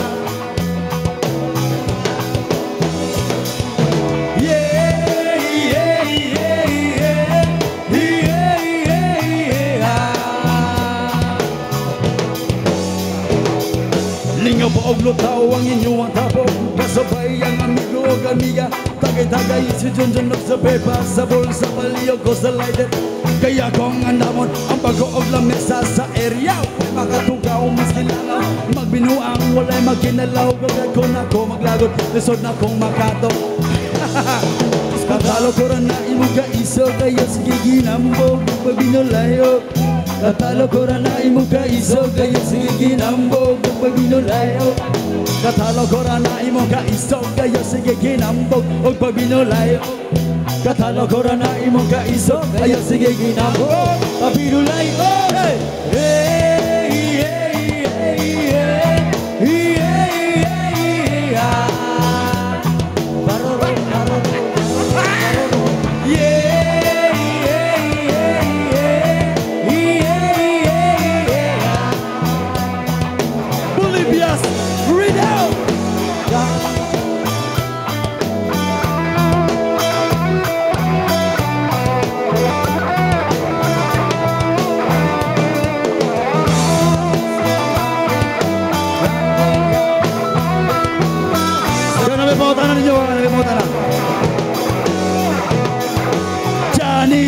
Yeah, yeah, yeah, yeah, yeah, yeah, lingaw pa og lutaw ang inyong tapok. Kasabay ang amigo o amiga. Tagay-tagay si Junjun nagsabay pa sa bulsa paliyog ko sa lighter. Kaya kong andamon ang pag-oog lamesa sa area. Makatugaw ginalaw Kagad ko na ko maglagot Lisod na kong makato Katalo ko rin na imong kaiso Kaya sige ginambog Pag binulayo Katalo ko rin na imong kaiso Kaya sige ginambog Pag binulayo Katalo ko rin na imong kaiso Kaya sige ginambog Pag binulayo Katalo ko rin na imong kaiso Kaya sige ginambog Pag binulayo Bolivia's renown.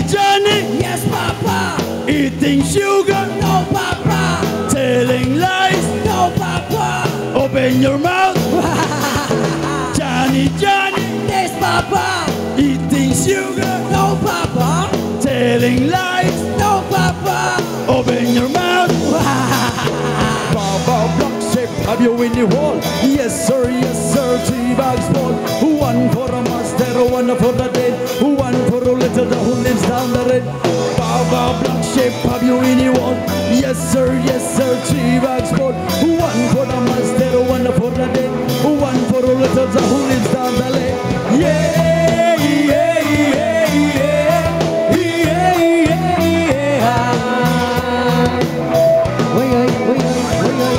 Johnny, Yes, Papa. eating sugar, No, Papa. telling lies, No, Papa. open your mouth. Johnny, Yes, Papa. eating sugar, No, Papa. telling lies, No, Papa. open your mouth. Baba block shape, have you in the wall? Yes sir, 3 bags full. One for a master, one for the dead. One for a little the who lives down the road. Baba block shape, have you in the wall? Yes sir, 3 bags full. One for the master, one for the dead. One for a little the who lives down the lane. Yeah, yeah, yeah, yeah, yeah, yeah. Oy, oy, oy, oy, oy, oy.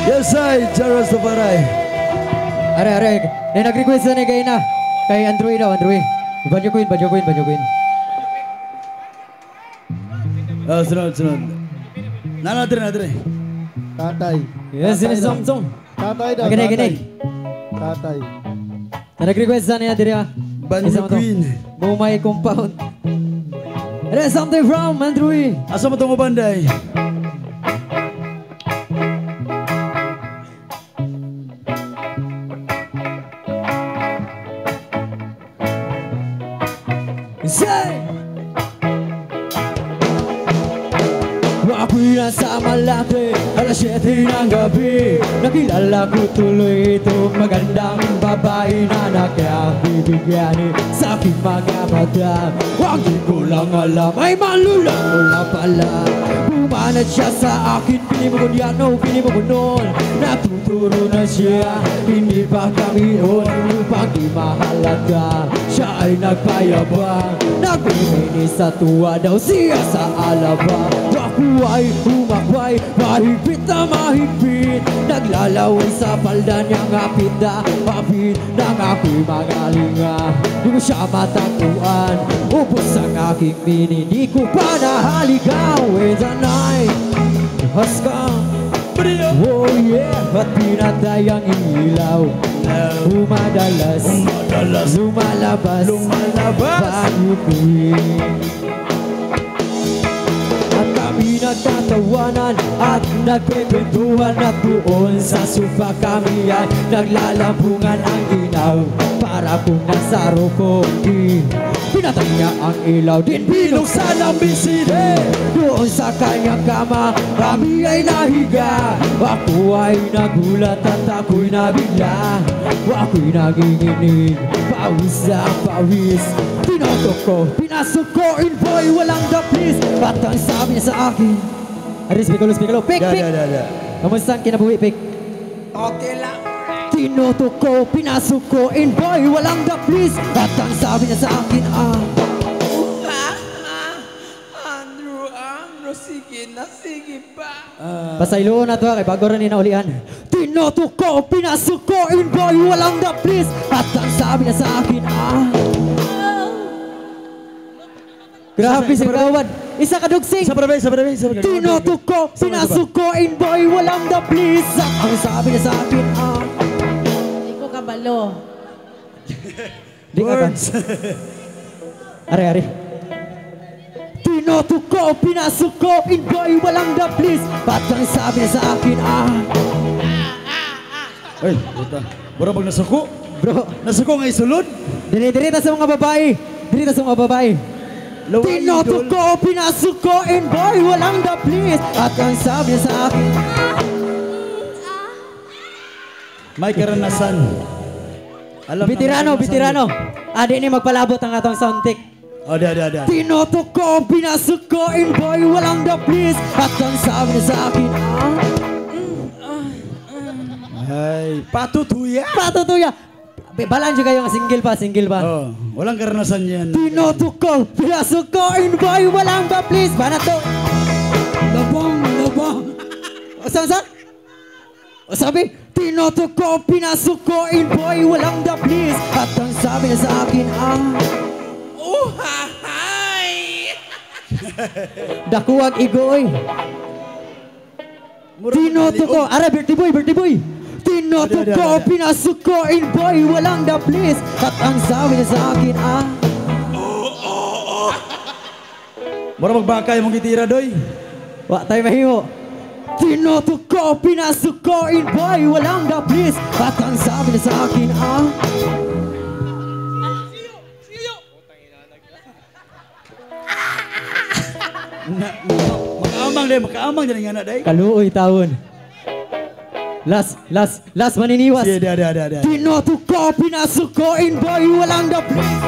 Yes, I, Jaros Taparay. Are. Na nag-request na ni kay na. Kay Andrew daw, Andrew. Banjo Queen. Sunod. Nadre. Tatay. Yes, ini song. Tatay daw. Gini. Tatay. Na nag-request na niya diri. Banjo Queen. Mumay compound. There's something from Andrew. Asa mo itong banday? Say! Ako'y nasa Malate, alas 7 ng gabi. Nakilala ko tuloy itong magandang babae na nakakibigyan sa aking mga mata. Huwag di ko lang alam, ay malula pala. Bumanat siya sa akin, pili mo ko yan o pili mo ko noon. Natuturo na siya, hindi pa kami upang di mahalaga. Siya ay nagpayabang, nagbibini sa tuwa daw siya sa alaba. Ako ay umakway, mahigpit na mahigpit. Naglalaway sa palda niyang hapit ng ako'y mga linga. Di ko siya matakuan, ubos ang aking mini. Di ko pa nahaligaw, with the night has come. Oh yeah, at pinatay ang ilaw. Lumalabas Pag-ibig. At kami nagtatawanan at nagkikwentuhan. At doon sa sofa kami ay naglalampungan ang ginaw. Para kung nasa rokoki, pinatay niya ang ilaw, din binuksan ang biside. Doon sa kanyang kama kami ay nahiga. Ako ay nagulat at ako'y nabigla. Ako'y naginginig, pawis ang pawis. Tinotok ko, pinasok ko, boy, walang dapis. At ang sabi niya sa akin, Aris, Piccolo, Pik! Kamusta ang kinabuhi, Pik? Okay lang. Tinotok ko, pinasok ko, boy, walang dapis. At ang sabi niya sa akin, Andrew. Pero sige na, sige pa. Pasayloon na to kay bago rin inaulian. Tinoto ko, pinasok ko, inboy, walang the please. At ang sabi na sa akin, grabe si Kawad. Isa kadugsing. Sa barabay. Tinoto ko, pinasok ko, inboy, walang the please. At ang sabi na sa akin, Hindi ko kabalo. Di ka ba? Are. Tinoto ko, pinasok ko, inboy, walang the please. At ang sabi na sa akin, Ay, puta. Bura pag nasuko. bro, Nasuko nga isulod. Dirita sa mga babae. Dirita sa mga babae. Tinoto ko, pinasok ko, and boy, walang the please. At ang sabi niya sa akin, May karanasan. Alam na Bitirano, may karanasan. bitirano. Adi ni magpalabot ang atong sound tick. Ada. Tinoto ko, pinasok ko, and boy, walang the please. At ang sabi niya sa akin, Ay, patutuya. patutuya. Balaan siya kayo nga single pa. Oh, walang karanasan yan. Tinoto ko, pinasok ko, and boy, walang the please. Bana to. Labang. O sabi, tinoto ko, pinasok ko, and boy, walang the please. At ang sabi niya sa akin, Hi! dakuwag igoy. Tinoto ko, birthday boy. Tinoto ko, pinasok ko, and boy, walang the please. At ang sabi niya sa akin, Mura magbakay mong gitira, doy. wa tayo mahimo. Tinoto ko, pinasok ko, and boy, walang the please. At ang sabi niya sa akin, Makaamang din nga na, day. kaluoy taon. Last maniniwas. Sige, ada. Tinoto ko, pinasok ko, and boy, walang the please.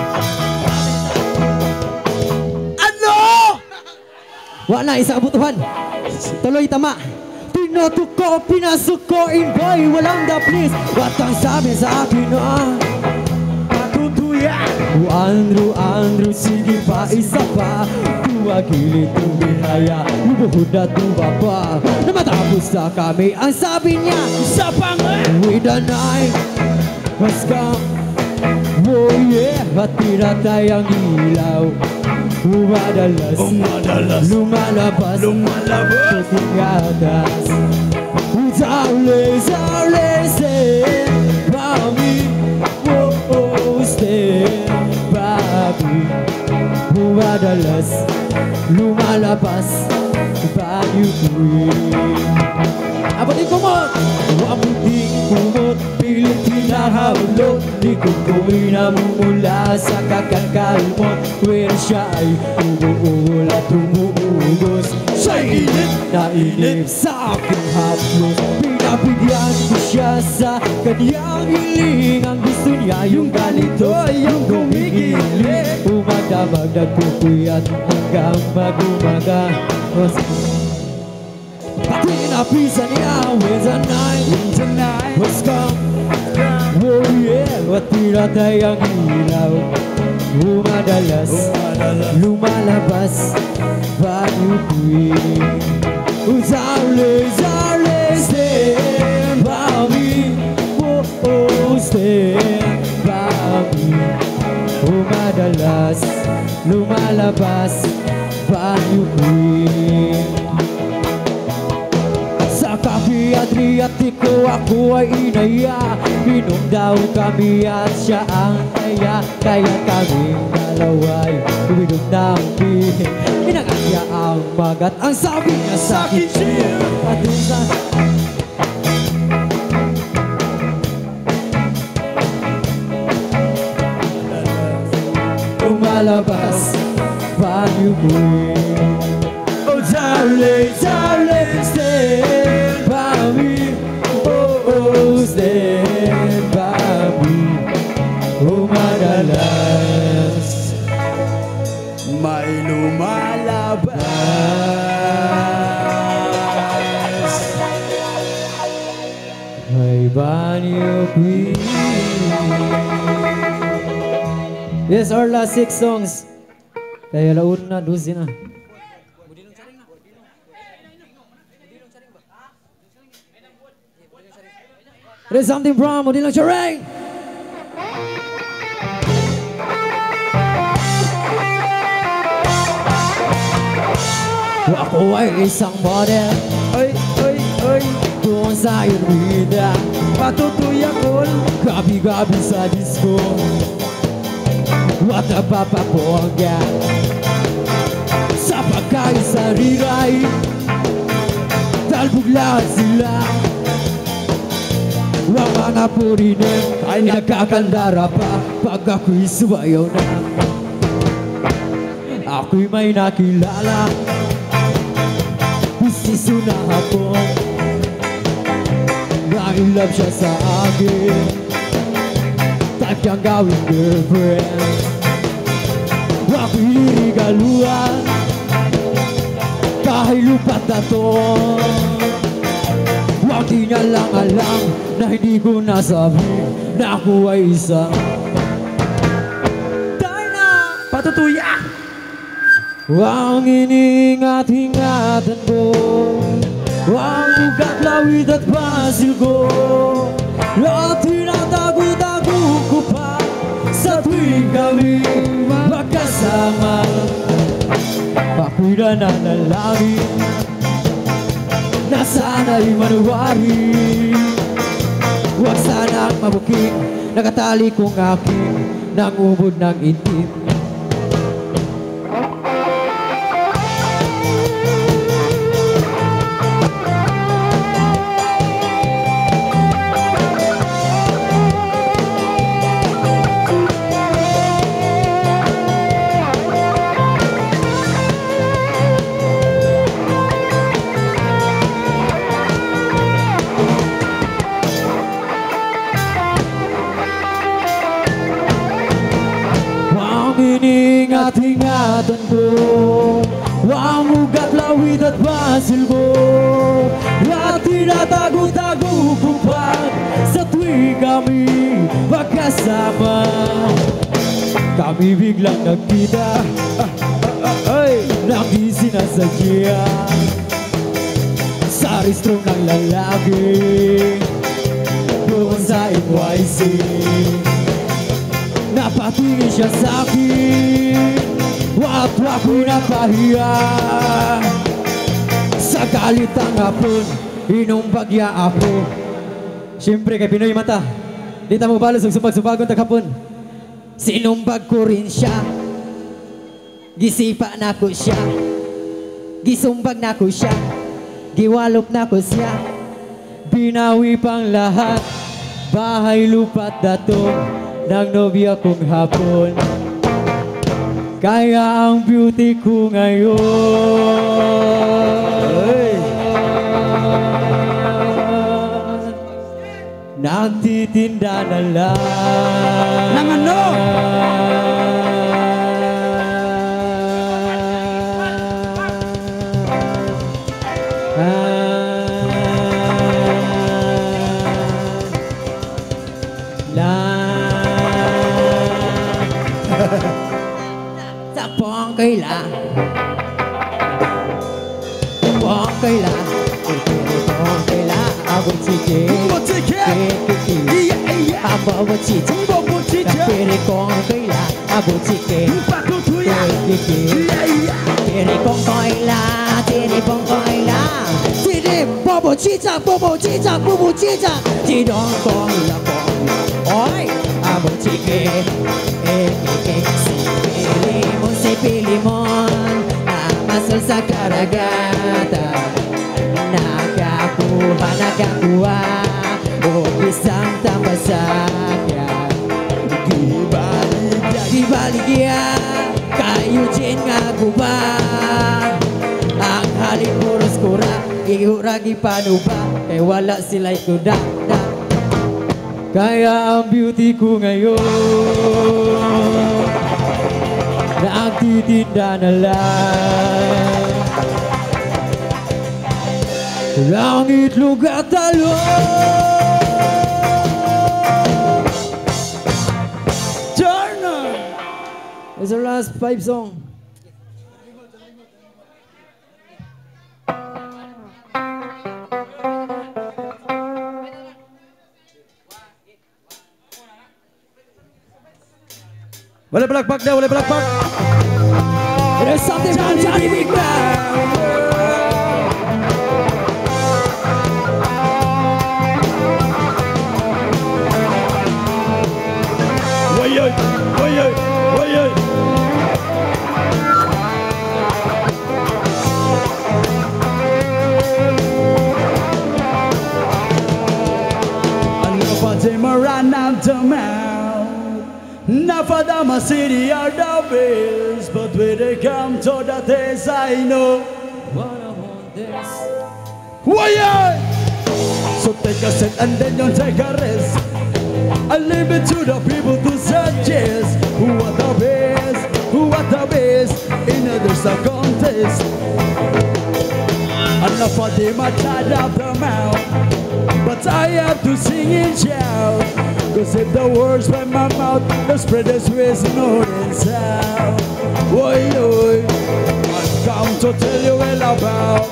Ano? Wa na, isa kabutuhan. Tuloy tama. Tinoto ko, pinasok ko, and boy, walang the please. At ang sabi sa akin, Patutuya. Andrew, sige pa, isa pa. Tuwagili, tumihaya, lubuhod at tumaba. Na matapos na kami, ang sabi niya, Isa pa nga. with the night has come. Oh yeah, at tinatay ang ilaw. Umadalas, lumalabas, tutingatas. Zale, say, Bobby, stay, Bobby. Umadalas, lumalabas, abutin kumot, pilit pinahawlot. Likod ko'y namumula sa kakakalmot. Pero siya ay umuul at umuugos. Siya'y inip sa aking haplos. Pinabigyan ko siya sa kanyang hiling. Ang gusto niya yung ganito, yung gumigili. Umadamag, nagpupuyat hanggang mag-umaga. Pinapisa niya with the night was come. Oh yeah, at pinatay ang ilaw. Umadalas, lumalabas, bago tuwing. Zale, stand by me. Stand by me. Umadalas, lumalabas, bago tuwing. Sa kape at riyatiko ako ay inaya. Inom daw kami at siya ang taya. Kaya kaming dalawa'y uminom ng pihin. Inanganya ang magat, ang sabi niya sa akin, chill. At minsan lumalabas, panyuguin. Oh, darling, stand by me. Oh, stand by me. Oh, madalas May lumalabas. May banyo queen. Yes, our last 6 songs. Kaya laun na, 12 na. There's something wrong with Dylan Charang. Ako ay isang model. Oy, oy, oy. Doon sa Irwida, Patutuyakol. gabi-gabi sa disco at napapabongga sa pagkain sa riray. Talbog lahat sila. Ang mga purinin ay nagkakandara pa pag ako'y sumayaw na. Ako'y may nakilala, pustiso na hapon. Na-inlove siya sa akin, tagyang gawing girlfriend. Ako'y irigaluhan kahit lupat na to. Huwag di niya lang alam na hindi ko nasabi na ako ay isang Patutuya. ang iniingat-ingatan ko, ang ugat, lawid at basil ko, at tinatago-tago ko pa sa tuwing kami magkasama. Ako'y nananalangin na sana'y manuwari. Huwag sanang mabuking nakatali kong aking nangubod ng intim. Iningat-ingatan ko ang ugat, lawid at basil ko, at tinatago-tago ko pa sa tuwing kami magkasama. Kami biglang nagkita nang di sinasadya sa restrong ng lalaki doon sa NYC. Napatingin siya sa'kin at ako'y napahiya. Sa galit ang hapon, inumbagya ako. Siyempre kay Pinoy mata, di ta mo balos ang supag-supagon taghapon. Sinumbag ko rin siya, gisipa na ko siya, gisumbag na ko siya, giwalop na ko siya. Binawi pang lahat, bahay lupa't datong ng nobya kong hapon. Kaya ang beauty ko ngayon nagtitinda na lang Nang ano? Kaila Pong kaila Pong kaila Abot sige Abot sige Pere kong kaila Abot sige Pere kong kaila Pere kong kaila Pere bobo chicha Bobo chicha Bobo chicha Tidong kaila Oy Abot sige Pilimon si Pilimon Namasol sa karagatan Nakakuha O isang tambasakya Gibaligya Kayo dyan nga guba Ang halin puros kura Ihuragi panuba Kaya wala sila'y kuda Kaya ang beauty ko ngayon nagtitinda na lang langit, lugar, talon. Turner! It's our last pipe song. Wala palakpak na, wala palakpak. There's something from Johnny Big Man. Wayay, wayay, wayay. Enough of them run out the mouth. Enough of them a city are the best. But when they come to the days I know What I want this. wayay. So take a set and then you take a rest. I leave it to the people to suggest who are the best in there's a contest. Enough of them are tied up the mouth, but I have to sing and shout. Cause if the words by my mouth, the spreaders raise north and south. Oi, oi, I've come to tell you all about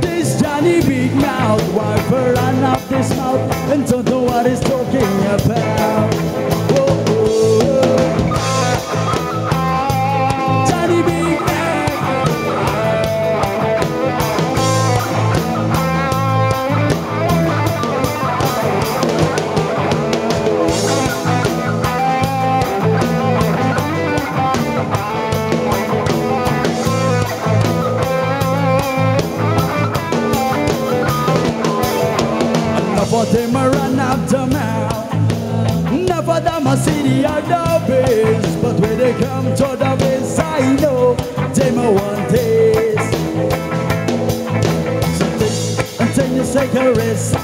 this Johnny Big Mouth. Why run up this mouth and don't know what he's talking about? Oh, oh. Johnny Big Mouth. Enough of them a run up the mouth. Enough of them a city are the best. But when they come to the best, I know them a want this. So take until you take a rest.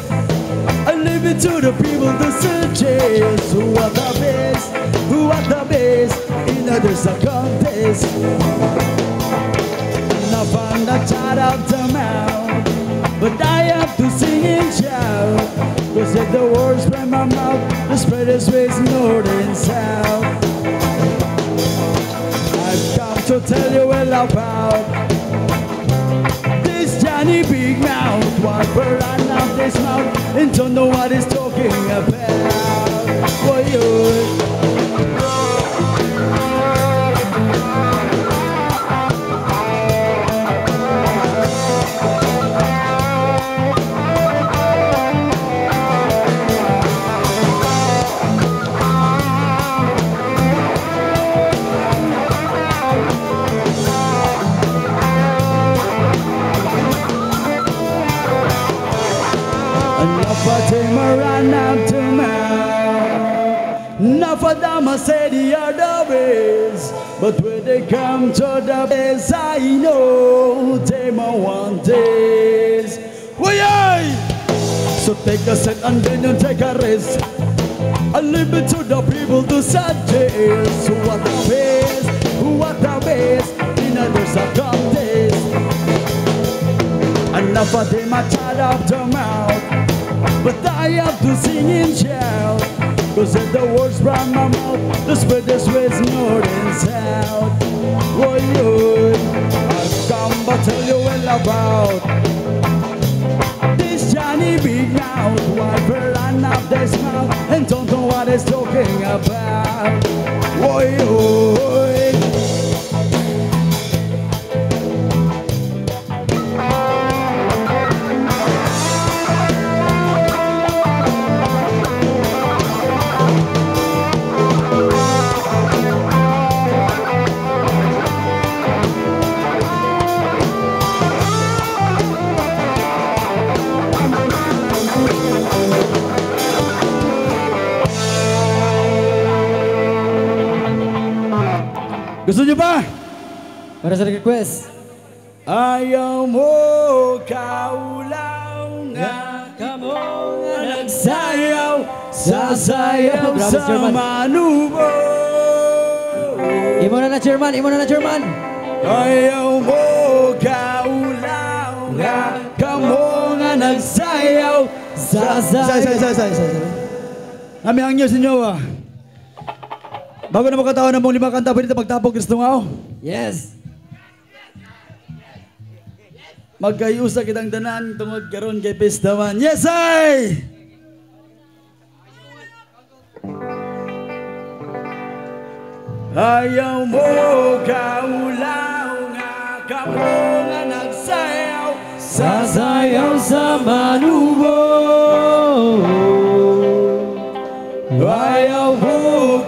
I leave it to the people to suggest who are the best, who are the best. In there's a contest. Enough on the chat of the mouth, but I have to sing and shout. Cause if the words from my mouth, the spreaders raise north and south. I've come to tell you all about this Johnny Big Mouth. Why run up this mouth and don't know what he's talking about? Boy, enough of them a run up to mouth. Enough of them a say the other ways. But when they come to the best, I know them a want this. Why? So take a set and then you take a rest. I leave it to the people to suggest who are the best, who are the best. In others a contest. Enough of them a tied up the mouth, but I have to sing and shout. Cause if the words from my mouth, the spreaders raise north and south. Boy, boy, I've come to tell you all about this Johnny Big Mouth. Why run up this mouth and don't know what he's talking about? Boy, boy. Gusto nyo ba? Para sa request. Ayaw mo, kaulaw nga Kamo nga nagsayaw, sasayaw Grabe, sa Chairman. manubo. Imo na Chairman, imo na Chairman. Ayaw mo, kaulaw nga kamo nga nagsayaw, sasayaw. Kami ang news ninyo ah. Bago na makatawa ng mong 5 kanta, pwede na magtapog gusto nga ako. Yes. Magkayusa kitang danan tungod karon kay Pistaman. Yes, ay! Ayaw mo kaulaw nga kamo nga nagsayaw. Sasayaw sa manubo. Ayaw mo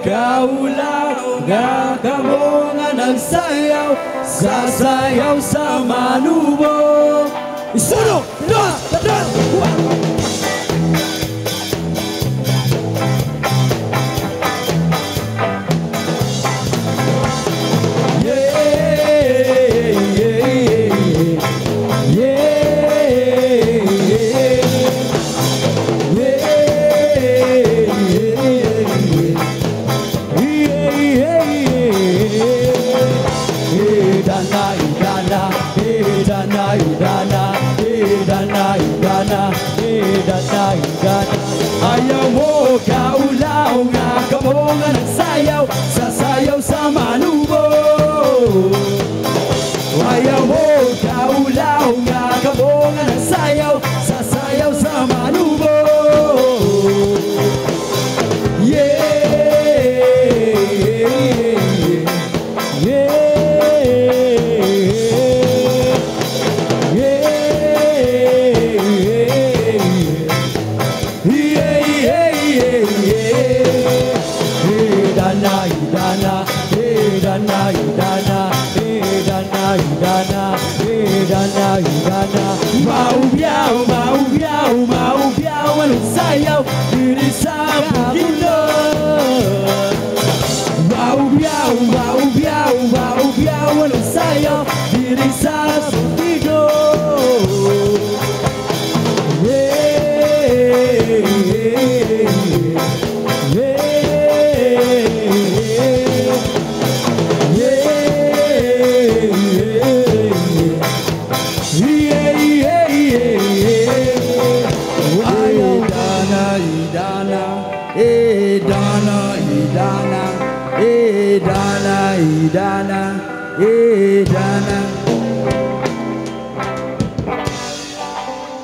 kaulaw nga kamo nga nagsayaw. Sasayaw sa manubo. Isono! Dos! Tatras! Ayaw mo kaulaw nga kamo nga nagsayaw. Sasayaw sa manubo. Ayaw mo kaulaw nga kamo nga nagsayaw. Sasayaw sa manubo. Maubiyaw, maubiyaw, maubiyaw, anong sayaw diri sa bukidnon. Maubiyaw, maubiyaw, maubiyaw, anong sayaw diri sa bukidnon.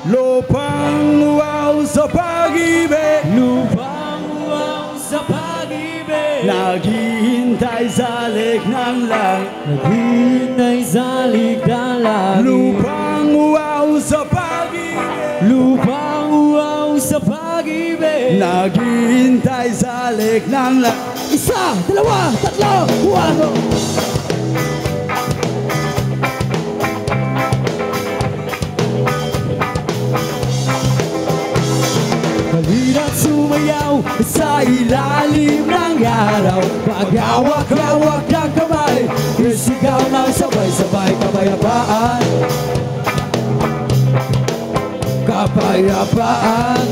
Lupang wow sa pag-ibig, Lupang uwaw sa pag-ibig, naghihintay sa liknang lang. naghihintay sa ligdalag. Lupang wow sa pag-ibig, Lupang uwaw sa pag-ibig, naghihintay sa liknang lang. isa, dalawa, tatlo, walo. Halina't sumayaw sa ilalim ng araw. Paghawak-hawak ng kamay, isigaw ng sabay-sabay kapayapaan. Kapayapaan.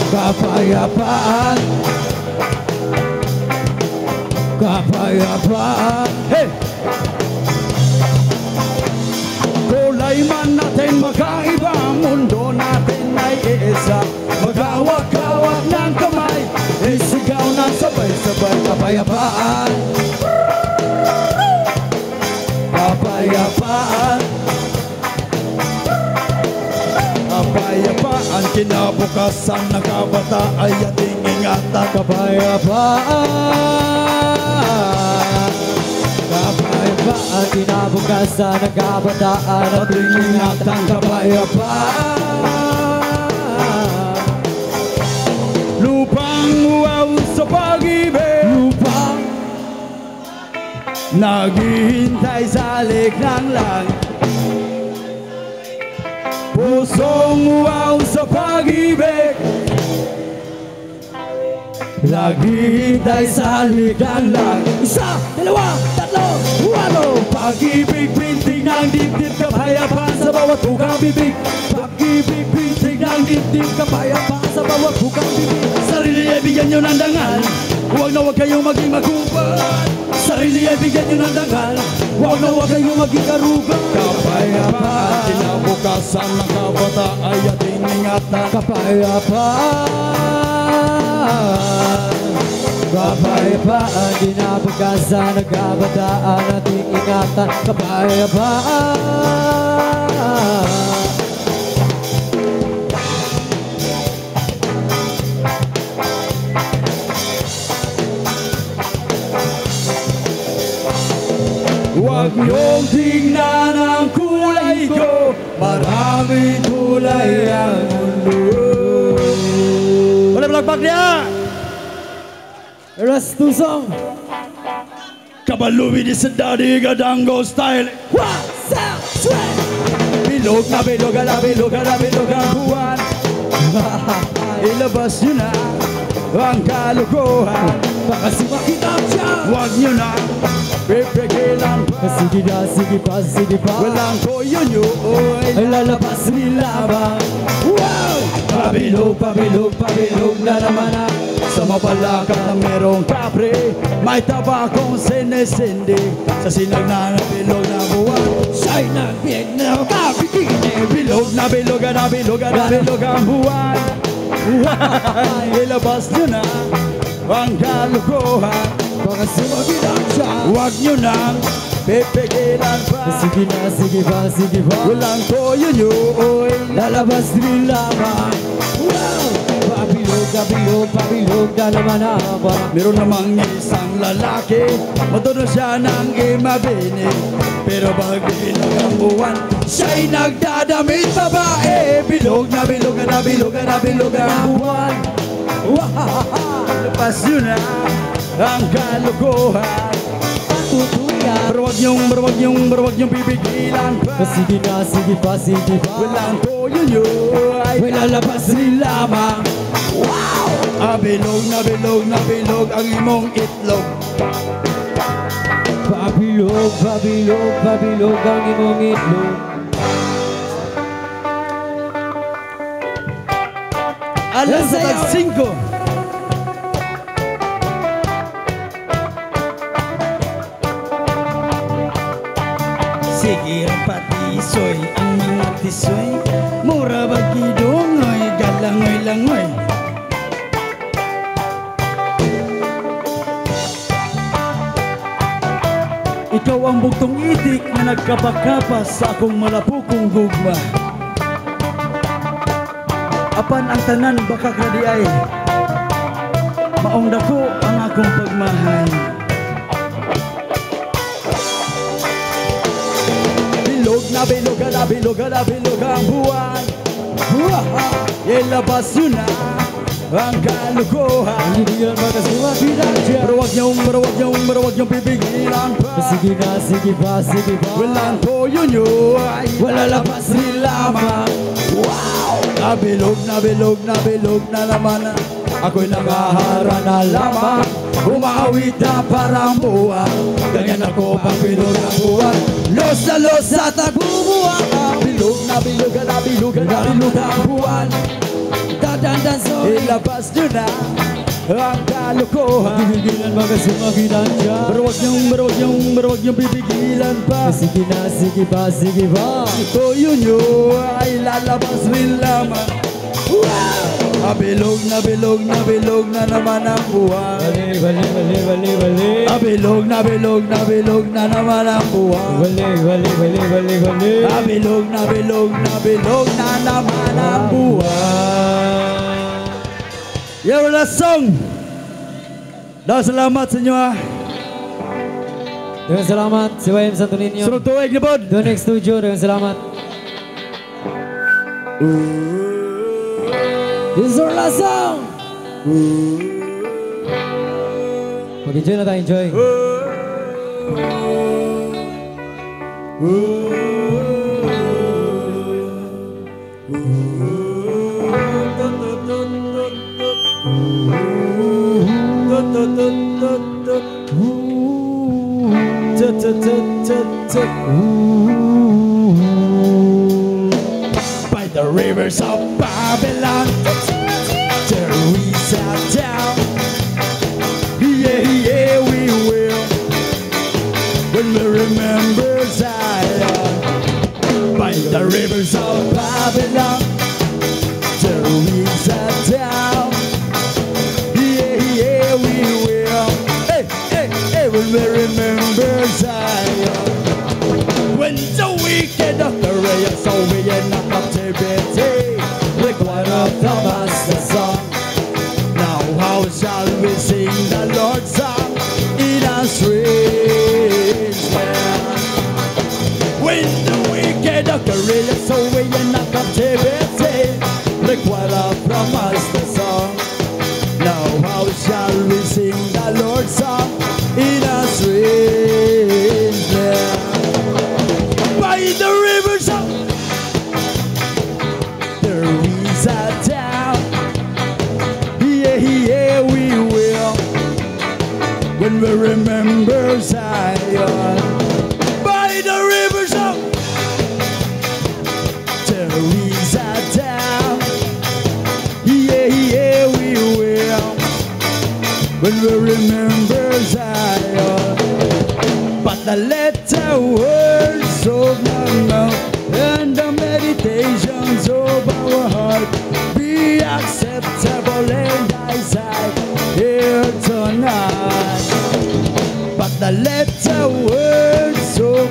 Kapayapaan. Kapayapaan. Hey! Kulay man natin magkaiba, mundo natin ay iisa. Maghawak-hawak ng kamay, isigaw ng sabay-sabay kapayapaan. Kapayapaan. Kapayapaan, kinabukasan ng kabata ay ating ingatan. Kapayapaan. Kapayapaan, kinabukasan ng kabataan, ating ingatan. Kapayapaan. Lupang wow sa pag-ibig, Lupang naghihintay sa liknang lang. Pusong wow sa pag-ibig, naghihintay sa liknang lang. isa, dalawa, tatlo, walo. Pag-ibig, pintig ng dibdib, kapayapaan sa bawat bukang bibig. Pag-ibig, pintig ng dibdib, kapayapaan sa bawat bukang bibig. Sarili ay bigyan nyo ng dangal, huwag na huwag kayong maging magubad. Sarili ay bigyan nyo ng dangal, huwag na huwag kayong maging karugan. Kapayapaan, kinabukasan ng kabata ay ating ingatan. Kapayapaan. Kapayapaan, kinabukasan ng kabataan, ating ingatan. Kapayapaan. Huwag niyong tingnan ang kulay ko, marami kulay ang mundo. Wala palagpak niya! Last two song. Kabaluwi ni sa daddy gadango style. What's up, sweat? Bilog na bilog na bilog na bilog ang buwan. Ilabas niyo na ang kalokohan. Baka sumakitam siya. Huwag niyo na pipigilan pa. Sige na, sige pa, sige pa. Walang koyo niyo Ay lalabas nila ba? wow! Pabilog, pabilog, pabilog na naman na. Sa mapalakad na merong kapre, may tabakong sinesindi. Sa sinag na bilog na buwan, Siya'y nagbiyag na kapikini. bilog na bilog na bilog na bilog ang buwan. Ilabas niyo na ang kalokohan. Baka sumakitam siya. Huwag niyo nang pipigilan pa. Sige na, sige pa, sige pa. Walang koyo niyo Lalabas nila ba? Wow! Pabilog, pabilog, pabilog na naman na ba? meron namang isang lalaki, matuno siya ng imabini. Pero pag bilog ang buwan, siya'y nagdadamit babae. Bilog na bilog na bilog na bilog ang buwan. Labas yun na ang kalokohan. Patutuya. Pero wag niyong pipigilan pa. Sige na, sige pa, sige pa. Walang koyo niyo ay Lalabas nila ba? bilog na bilog ang imong itlog. Pabilog, pabilog, pabilog ang imong itlog. Alas sa tag 5. Sige ang patisoy, ang mga tisoy. Mura bagidongoy, galangoy-langoy. Ikaw ang bugtong itik na nagkapakapas sa akong malapukong gugma. Apan ang tanan baka kradi ay maong dako ang akong pagmahal. Bilog na bilog na bilog na bilog ang buwan. Ilabas yun na ang kalokohan. Hindi yan baka sumakitam siya. Pero wag niyong pipigilan pa. Sige na, sige pa, sige pa. Walang koyo niyo ay Lalabas nila ba? bilog na naman. Ako'y nangahara na lamang. Umawit na parang buwan. Ganyan ako pang bilog na buwan. Los sa tagbubuwan. Bilog na bilog ang buwan. Dadandan so. Ilabas nyo na ang kalokohan. Pipigilan baka sumakitam siya. Pero wag niyong pipigilan pa. Sige na, sige pa, sige pa. Koyo nyo ay lalabas rin lamang. Bilog na naman ang buwan. Bali, bali, bali, bali, bali. Bilog na naman ang buwan. Bali, bali, bali, bali, bali. Bilog na naman ang buwan. Your last song. Dahil salamat sa inyo ha. Dengan selamat, si YM Santo Niño. Sunod tuwag na pod. The next studio, dengan selamat. This is our last song. Mag-enjoy na tayo, enjoy. By the rivers of Babylon, there we sat down. Yeah, we will. When we remember Zion, by the rivers of Babylon, there we sat down. Yeah, we will. Hey, when we remember Zion. When the wicked of the race, so we in the captivity, like one of the master song. Now how shall we sing the Lord's song in a strange land? Maria so we in a captivity, like what I promised the song. Now how shall we sing the Lord's song in a strange land? By the rivers of the Louisa down, yeah, yeah, we will, when we remember Zion. By the rivers of Teresa down, yeah, yeah, we will, when we remember Zion. But the letter words of my mouth and the meditations of our heart be acceptable in thy sight here tonight. But the letter words of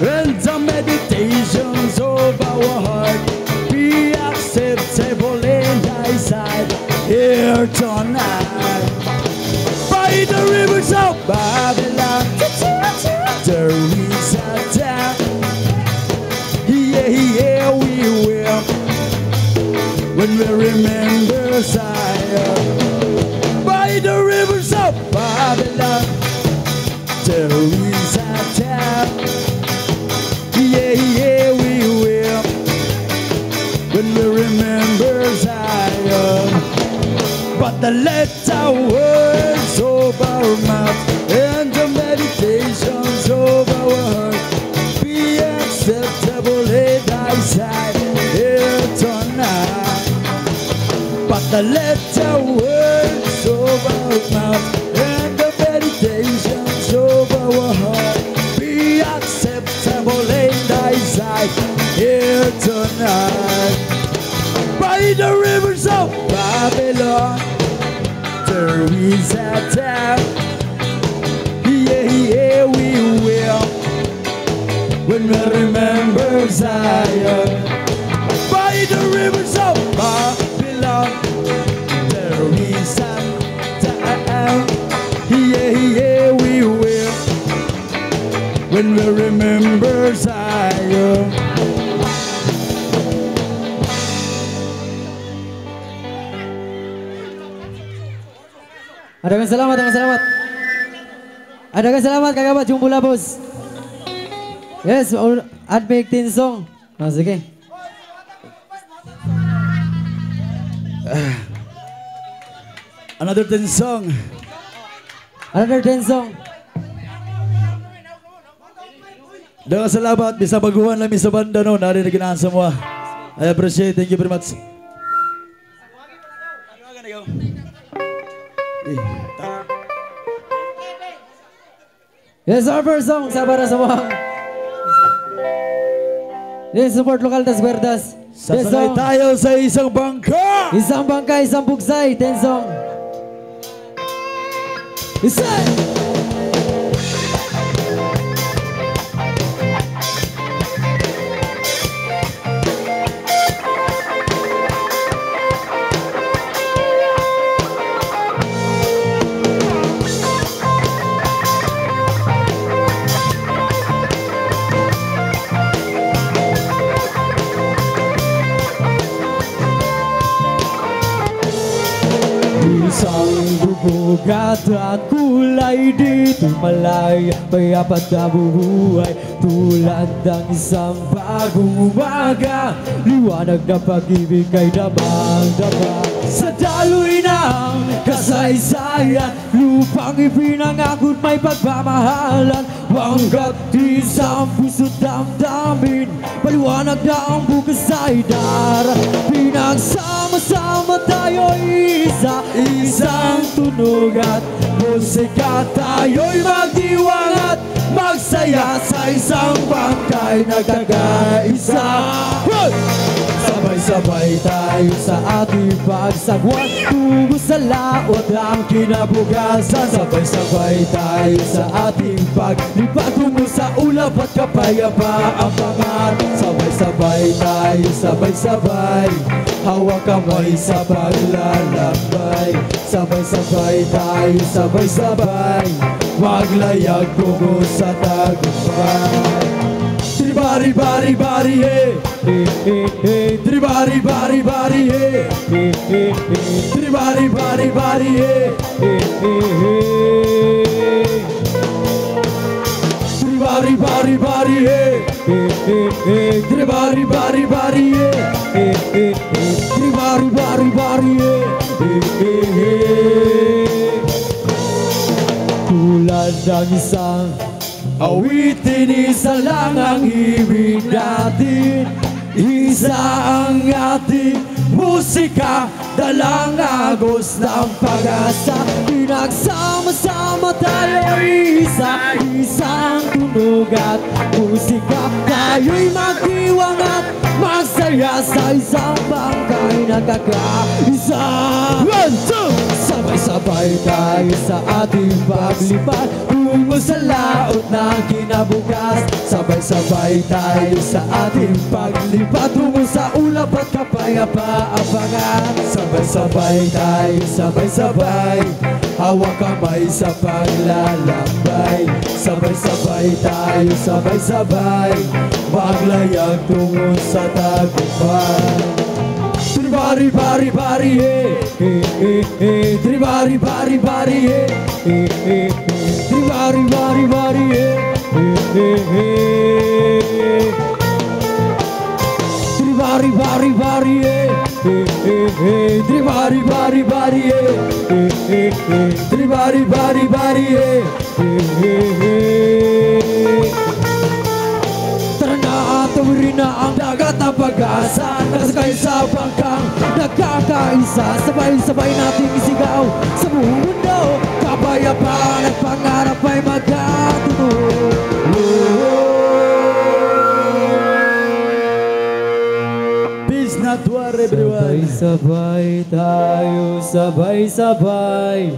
and the meditations of our heart be acceptable in thy sight here tonight. By the rivers of Babylon, Teresa down, yeah, yeah, we will, when we remember Zion. By the rivers of Babylon, Teresa down, yeah, yeah, we will, when we remember Zion. But the letter words of our mouth and the meditations of our heart be acceptable in thy sight here tonight. But the letter words of our mouth and the meditations of our heart be acceptable in thy sight here tonight. By the rivers of Babylon, Teresa down, yeah, yeah, we will, when we remember Zion. By the rivers of Babylon, Teresa down, yeah, yeah, we will, when we remember Zion. Adakan selamat, adakan selamat. Adakan selamat kagabat Jumbula bos. Yes, Adbek Tin Song. Oh, sige. Another 10 song. Another 10 song. Dengan salamat, bisa baguhan lang sa banda no, narinig na semua. I appreciate, thank you very much. Yes, our first song sa para sa mga yes, support lokal das Verdas. Sasakay tayo sa isang bangka. Isang bangka, isang bugsay, 10 song. Isay! Isang bubog at ang kulay dito malaya, payapat na bubuhay tulad ng isang bagong umaga. Liwanag na pag-ibig ay damang-dama sa daloy ng kasaysayan, lupang ipinangakot may pagmamahalan. Hanggat isang puso damdamin, paliwanag na ang bukas ay darating. Pinagsama-sama tayo'y isang tunog at musika. Tayo'y magdiwang at magsaya sa isang bangkay nagkakaisa. Sabay-sabay tayo sa ating pagsagwan, tungo sa laot ang kinabukasan. Sabay-sabay tayo sa ating paglipat, tungo sa ulap at kapayapaan pangarap. Sabay-sabay tayo, sabay-sabay, hawak kamay sa paglalakbay. Sabay-sabay tayo, sabay-sabay, maglayag tungo sa tagumpay. Diba Tribari bari bari hey, tribari bari bari hey, tribari bari bari hey, tribari bari bari hey, tribari bari bari hey, tribari bari bari hey. Tulad ng isang awitin, isa lang ang ibig natin, isa ang ating musika, dalang agos ng pag-asa. Pinagsama-sama tayo isa, isang tunog at musika. Tayo'y magdiwang at masaya sa isang bangkay na kakaisa. One, two! Sabay-sabay tayo sa ating paglipad tungo sa laot ng kinabukas. Sabay-sabay tayo sa ating paglipad tungo sa ulap at kapayapa-apangan. Sabay-sabay tayo, sabay-sabay, hawak kamay sa paglalakbay. Sabay-sabay tayo, sabay-sabay, maglayag tungo sa tagumpay. Tribari bari bari hey, tribari bari bari hey, tribari bari bari hey, tribari bari bari hey, tribari bari bari hey, tribari bari bari hey. Tara na, tawirin na ang dagat na pag-asa, nakasakay sa bangkang nagkakaisa. Sabay-sabay nating isigaw sa buong mundo, kapayapaan at pangarap ay magkatuloy. Peace not war everyone. Sabay-sabay tayo, sabay-sabay,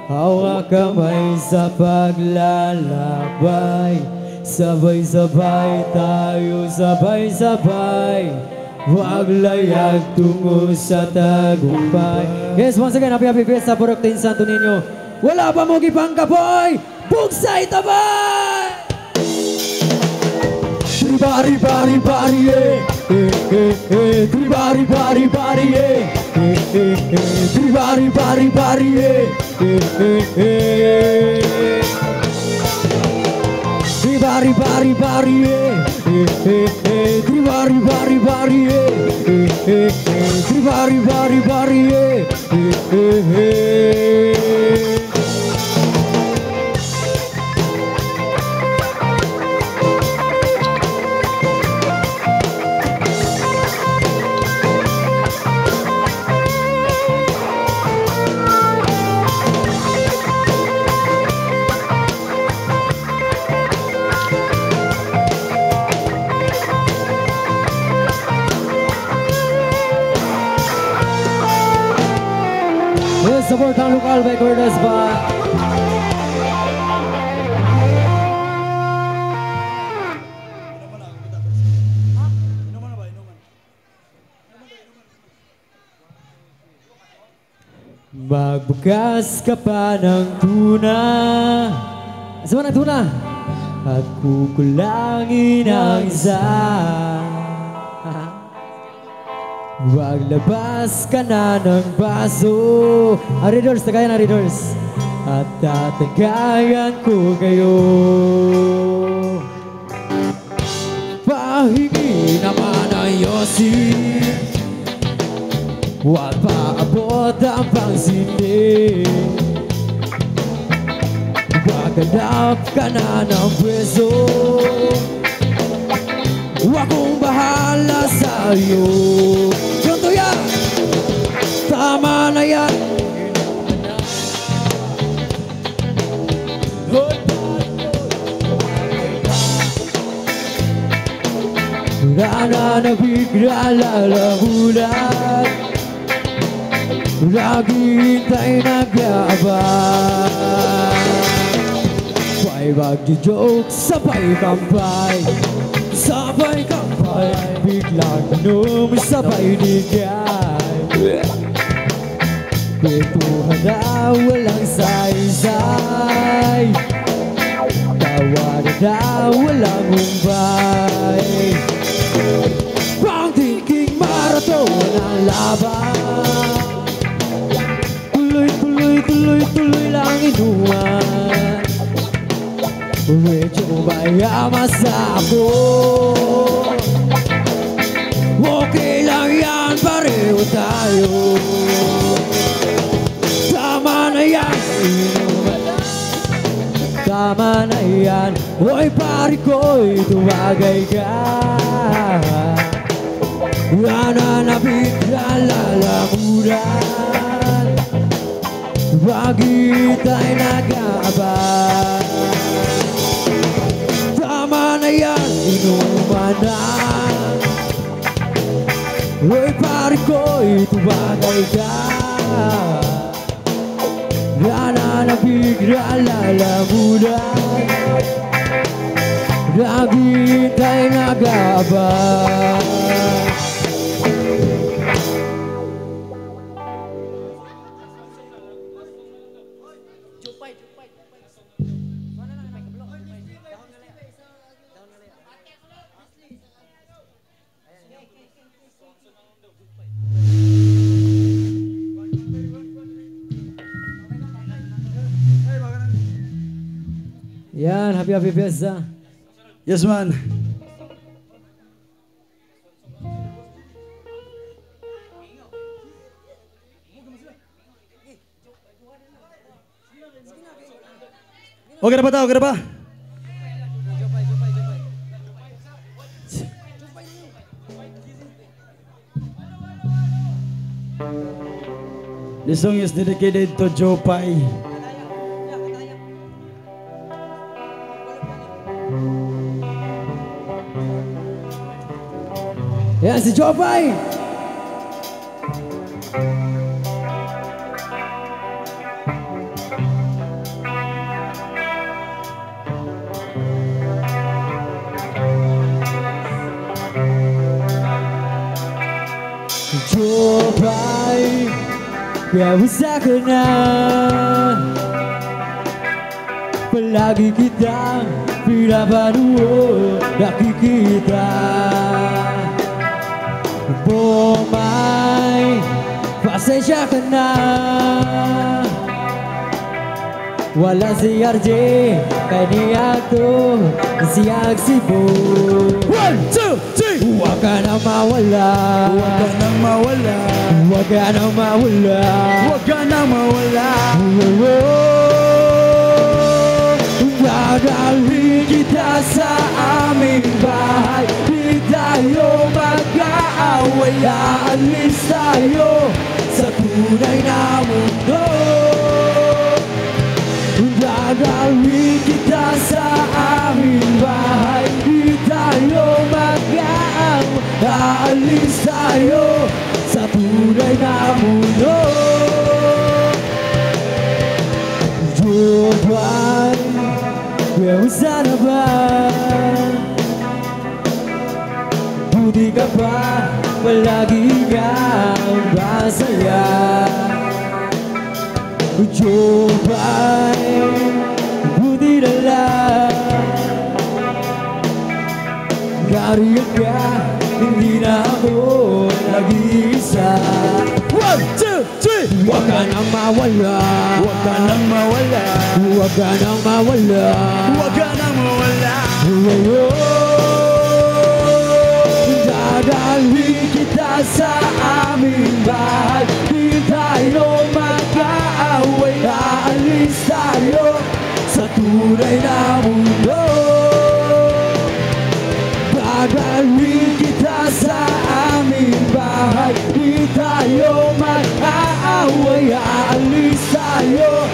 hawak kamay sa paglalakbay. Sabay-sabay tayo, sabay-sabay, maglayag tungo sa tagumpay. Yes, once again, happy fiesta por Octane Santo Niño. Wala pa mo gipang kapoy, bugsay tabay! Tribari bari bari tribari bari bari tribari bari bari Tribari bari bari tribari bari bari tribari bari bari support ang lokal recorders ba? Magbukas ka pa ng tuna. Saan ang tuna? At kukulangin ang isa. Maglabas ka na ng baso. Aridors, tagayan aridors. At tatagayan ko kayo. Pahingi naman ang yosi, huwag paabot ang pangsindi. Maghanap ka na ng pwesto, akong bahala sa'yo. Ganto yan! Tama na yan! Wala na nabigla lalamunan, lagi hintay nag-aabang. Sabay magjo-joke, sabay kampay, sabay kampay, biglang inom, sabay digay. Kwentuhan na walang saysay, tawa na walang humbay. inuman. Medyo mayamas ako. Okay lang yan, pareho tayo. Tama na yan, inuman. Tama na yan, oy pari ko'y tumagay ka. Nananabik na lalamunan. Bakit ay nag-aabang? Tama na yan, inuman na. Oy pari ko'y tumagay ka. Nananabik na lalamunan. Bakit ay nag-aabang? Yan, happy fiesta. Yes, man. Okay na ba tao? Okay na ba? This song is dedicated to Joe Pai. Yan si Jopay. Jopay, kamusta ka na? Palagi kitang pinapanood, nakikita. Bomay, pasensya ka na. Wala si RJ, kanya to siyang sibo. 1, 2, 3. Huwag ka nang mawala. Huwag ka nang mawala. Huwag ka nang mawala. Huwag ka nang mawala. Dadalhin kita sa aming bahay. Di tayo mag-aaway. Aalis tayo sa tunay na mundo. Dadalhin kita sa aming bahay. Di tayo mag-aaway. Aalis tayo sa tunay na mundo. Jovan, kamusta na ba? Buti ka pa, palagi kang masaya. Jovan, buti na lang. Kariyan ka, hindi na ako nag-iisa. 1, 2, 3. Huwag ka nang mawala. Huwag ka nang mawala. Huwag ka nang mawala. Huwag ka nang mawala. Dadalhin kita sa aming bahay. Di tayo mag-aaway. Aalis tayo sa tunay na mundo. Dadalhin kita sa aming bahay. Di tayo mag-aaway. Aalis tayo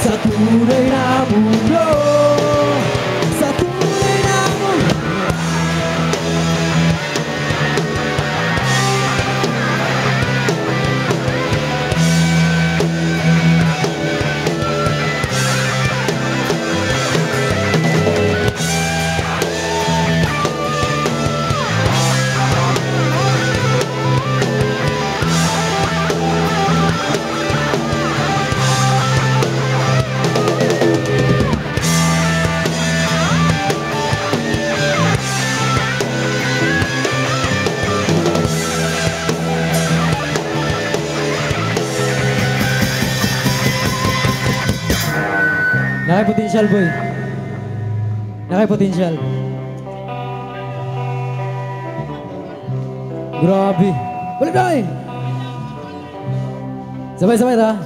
sa tunay na mundo. Sa tunay na mundo. potential, boy. Potential. Grabe. Balik na eh. Sabay-sabay ta.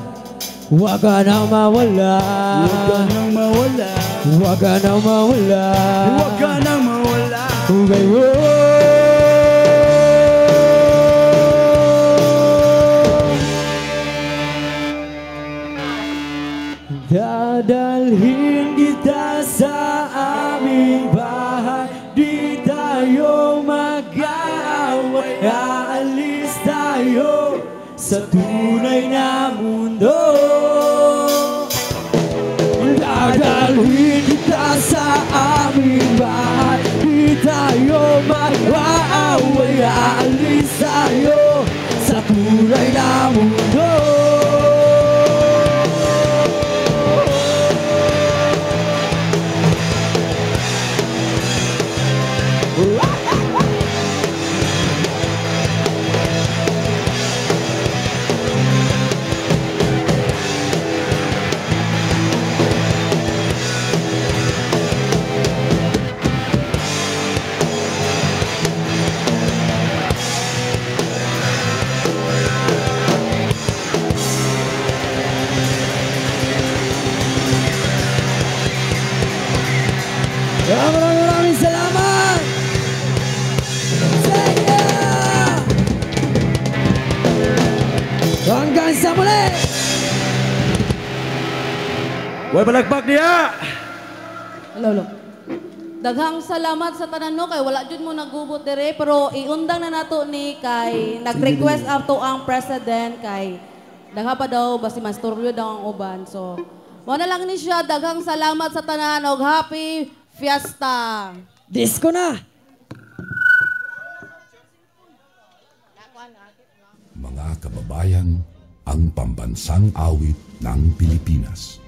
Huwag ka nang mawala. Huwag ka nang mawala. Huwag ka nang mawala. Huwag ka nang mawala. Okay, dadalhin kita sa aming bahay. Di tayo mag-aaway. Aalis tayo sa tunay na mundo. Dadalhin kita sa aming bahay. Di tayo mag-aaway. Aalis tayo sa tunay na mundo. Maraming salamat! Sige! Hanggang sa muli! Huwag palagpak niya! Lolo. Daghang salamat sa tanan no kay wala jud mo nagubot dire pero iundang na nato ni kay nag-request ato ang president kay dagha pa daw basi masturyo daw ang uban. So mo na lang ni siya daghang salamat sa tanan og happy fiesta. Disco na! Mga kababayan, ang pambansang awit ng Pilipinas.